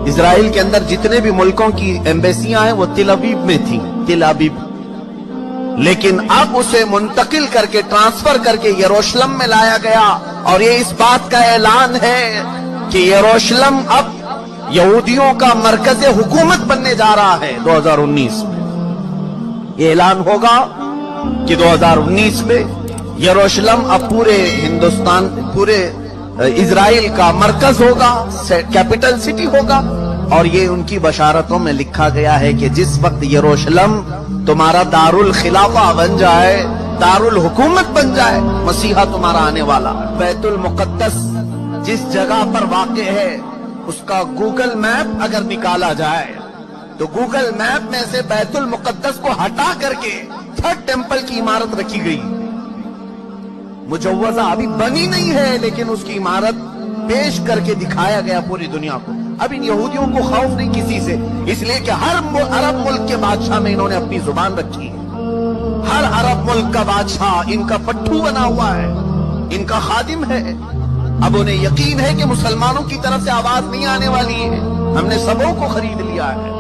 اسرائیل کے اندر جتنے بھی ملکوں کی ایمبیسیاں ہیں وہ تل ابیب میں تھیں، تل ابیب. لیکن اب اسے منتقل کر کے، ٹرانسفر کر کے یروشلم میں لایا گیا. اور یہ اس بات کا اعلان ہے کہ یروشلم اب یہودیوں کا مرکز حکومت بننے جا رہا ہے 2019 میں. یہ اعلان ہوگا کہ 2019 میں یروشلم اب پورے ہندوستان، پورے اسرائیل کا مرکز ہوگا، کیپٹل سٹی ہوگا. اور یہ ان کی بشارتوں میں لکھا گیا ہے کہ جس وقت یروشلم تمہارا دار الخلافہ بن جائے، دار الحکومت بن جائے، مسیحا تمہارا آنے والا. بیت المقدس جس جگہ پر واقع ہے اس کا گوگل میپ اگر نکالا جائے تو گوگل میپ میں سے بیت المقدس کو ہٹا کر کے تھرڈ ٹیمپل کی عمارت رکھی گئی. مجوزہ ابھی بنی نہیں ہے لیکن اس کی عمارت پیش کر کے دکھایا گیا پوری دنیا کو. اب ان یہودیوں کو خوف نہیں کسی سے، اس لیے کہ ہر عرب ملک کے بادشاہ میں انہوں نے اپنی زبان رکھی ہے. ہر عرب ملک کا بادشاہ ان کا پٹھو بنا ہوا ہے، ان کا خادم ہے. اب انہیں یقین ہے کہ مسلمانوں کی طرف سے آواز نہیں آنے والی ہے، ہم نے سبوں کو خرید لیا ہے.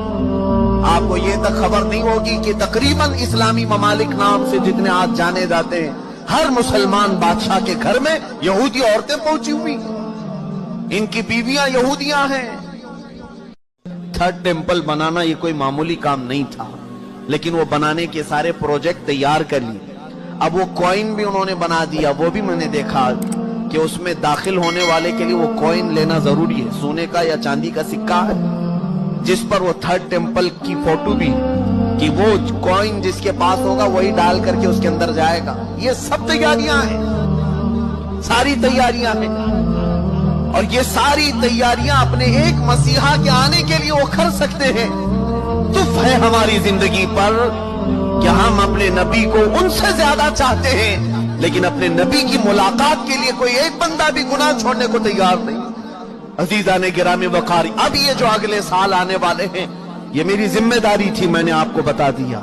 آپ کو یہ تک خبر نہیں ہوگی کہ تقریباً اسلامی ممالک نام سے جتنے آج جانے جاتے ہیں، ہر مسلمان بادشاہ کے گھر میں یہودی عورتیں پہنچی ہوئی ہیں، ان کی بیویاں یہودیاں ہیں. تھرڈ ٹیمپل بنانا یہ کوئی معمولی کام نہیں تھا، لیکن وہ بنانے کے سارے پروجیکٹ تیار کر لیے. اب وہ کوئن بھی انہوں نے بنا دیا، وہ بھی میں نے دیکھا. کہ اس میں داخل ہونے والے کے لیے وہ کوئن لینا ضروری ہے، سونے کا یا چاندی کا سکہ ہے جس پر وہ تھرڈ ٹیمپل کی فوٹو بھی، کہ وہ کوئن جس کے پاس ہوگا وہی ڈال کر کے اس کے اندر جائے گا۔ یہ سب تیاریاں ہیں، ساری تیاریاں ہیں، اور یہ ساری تیاریاں اپنے ایک مسیحا کے آنے کے لیے وہ کر سکتے ہیں۔ دف ہے ہماری زندگی پر کہ ہم اپنے نبی کو ان سے زیادہ چاہتے ہیں، لیکن اپنے نبی کی ملاقات کے لیے کوئی ایک بندہ بھی گناہ چھوڑنے کو تیار نہیں۔ عزیزان گرامی وقاری، اب یہ جو اگلے سال آنے والے ہیں، یہ میری ذمہ داری تھی، میں نے آپ کو بتا دیا۔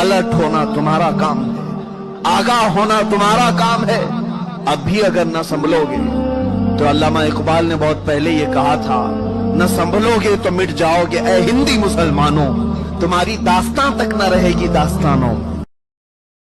الرٹ ہونا تمہارا کام ہے، آگاہ ہونا تمہارا کام ہے۔ اب بھی اگر نہ سنبھلو گے تو علامہ اقبال نے بہت پہلے یہ کہا تھا، نہ سنبھلو گے تو مٹ جاؤ گے اے ہندی مسلمانوں، تمہاری داستان تک نہ رہے گی داستانوں۔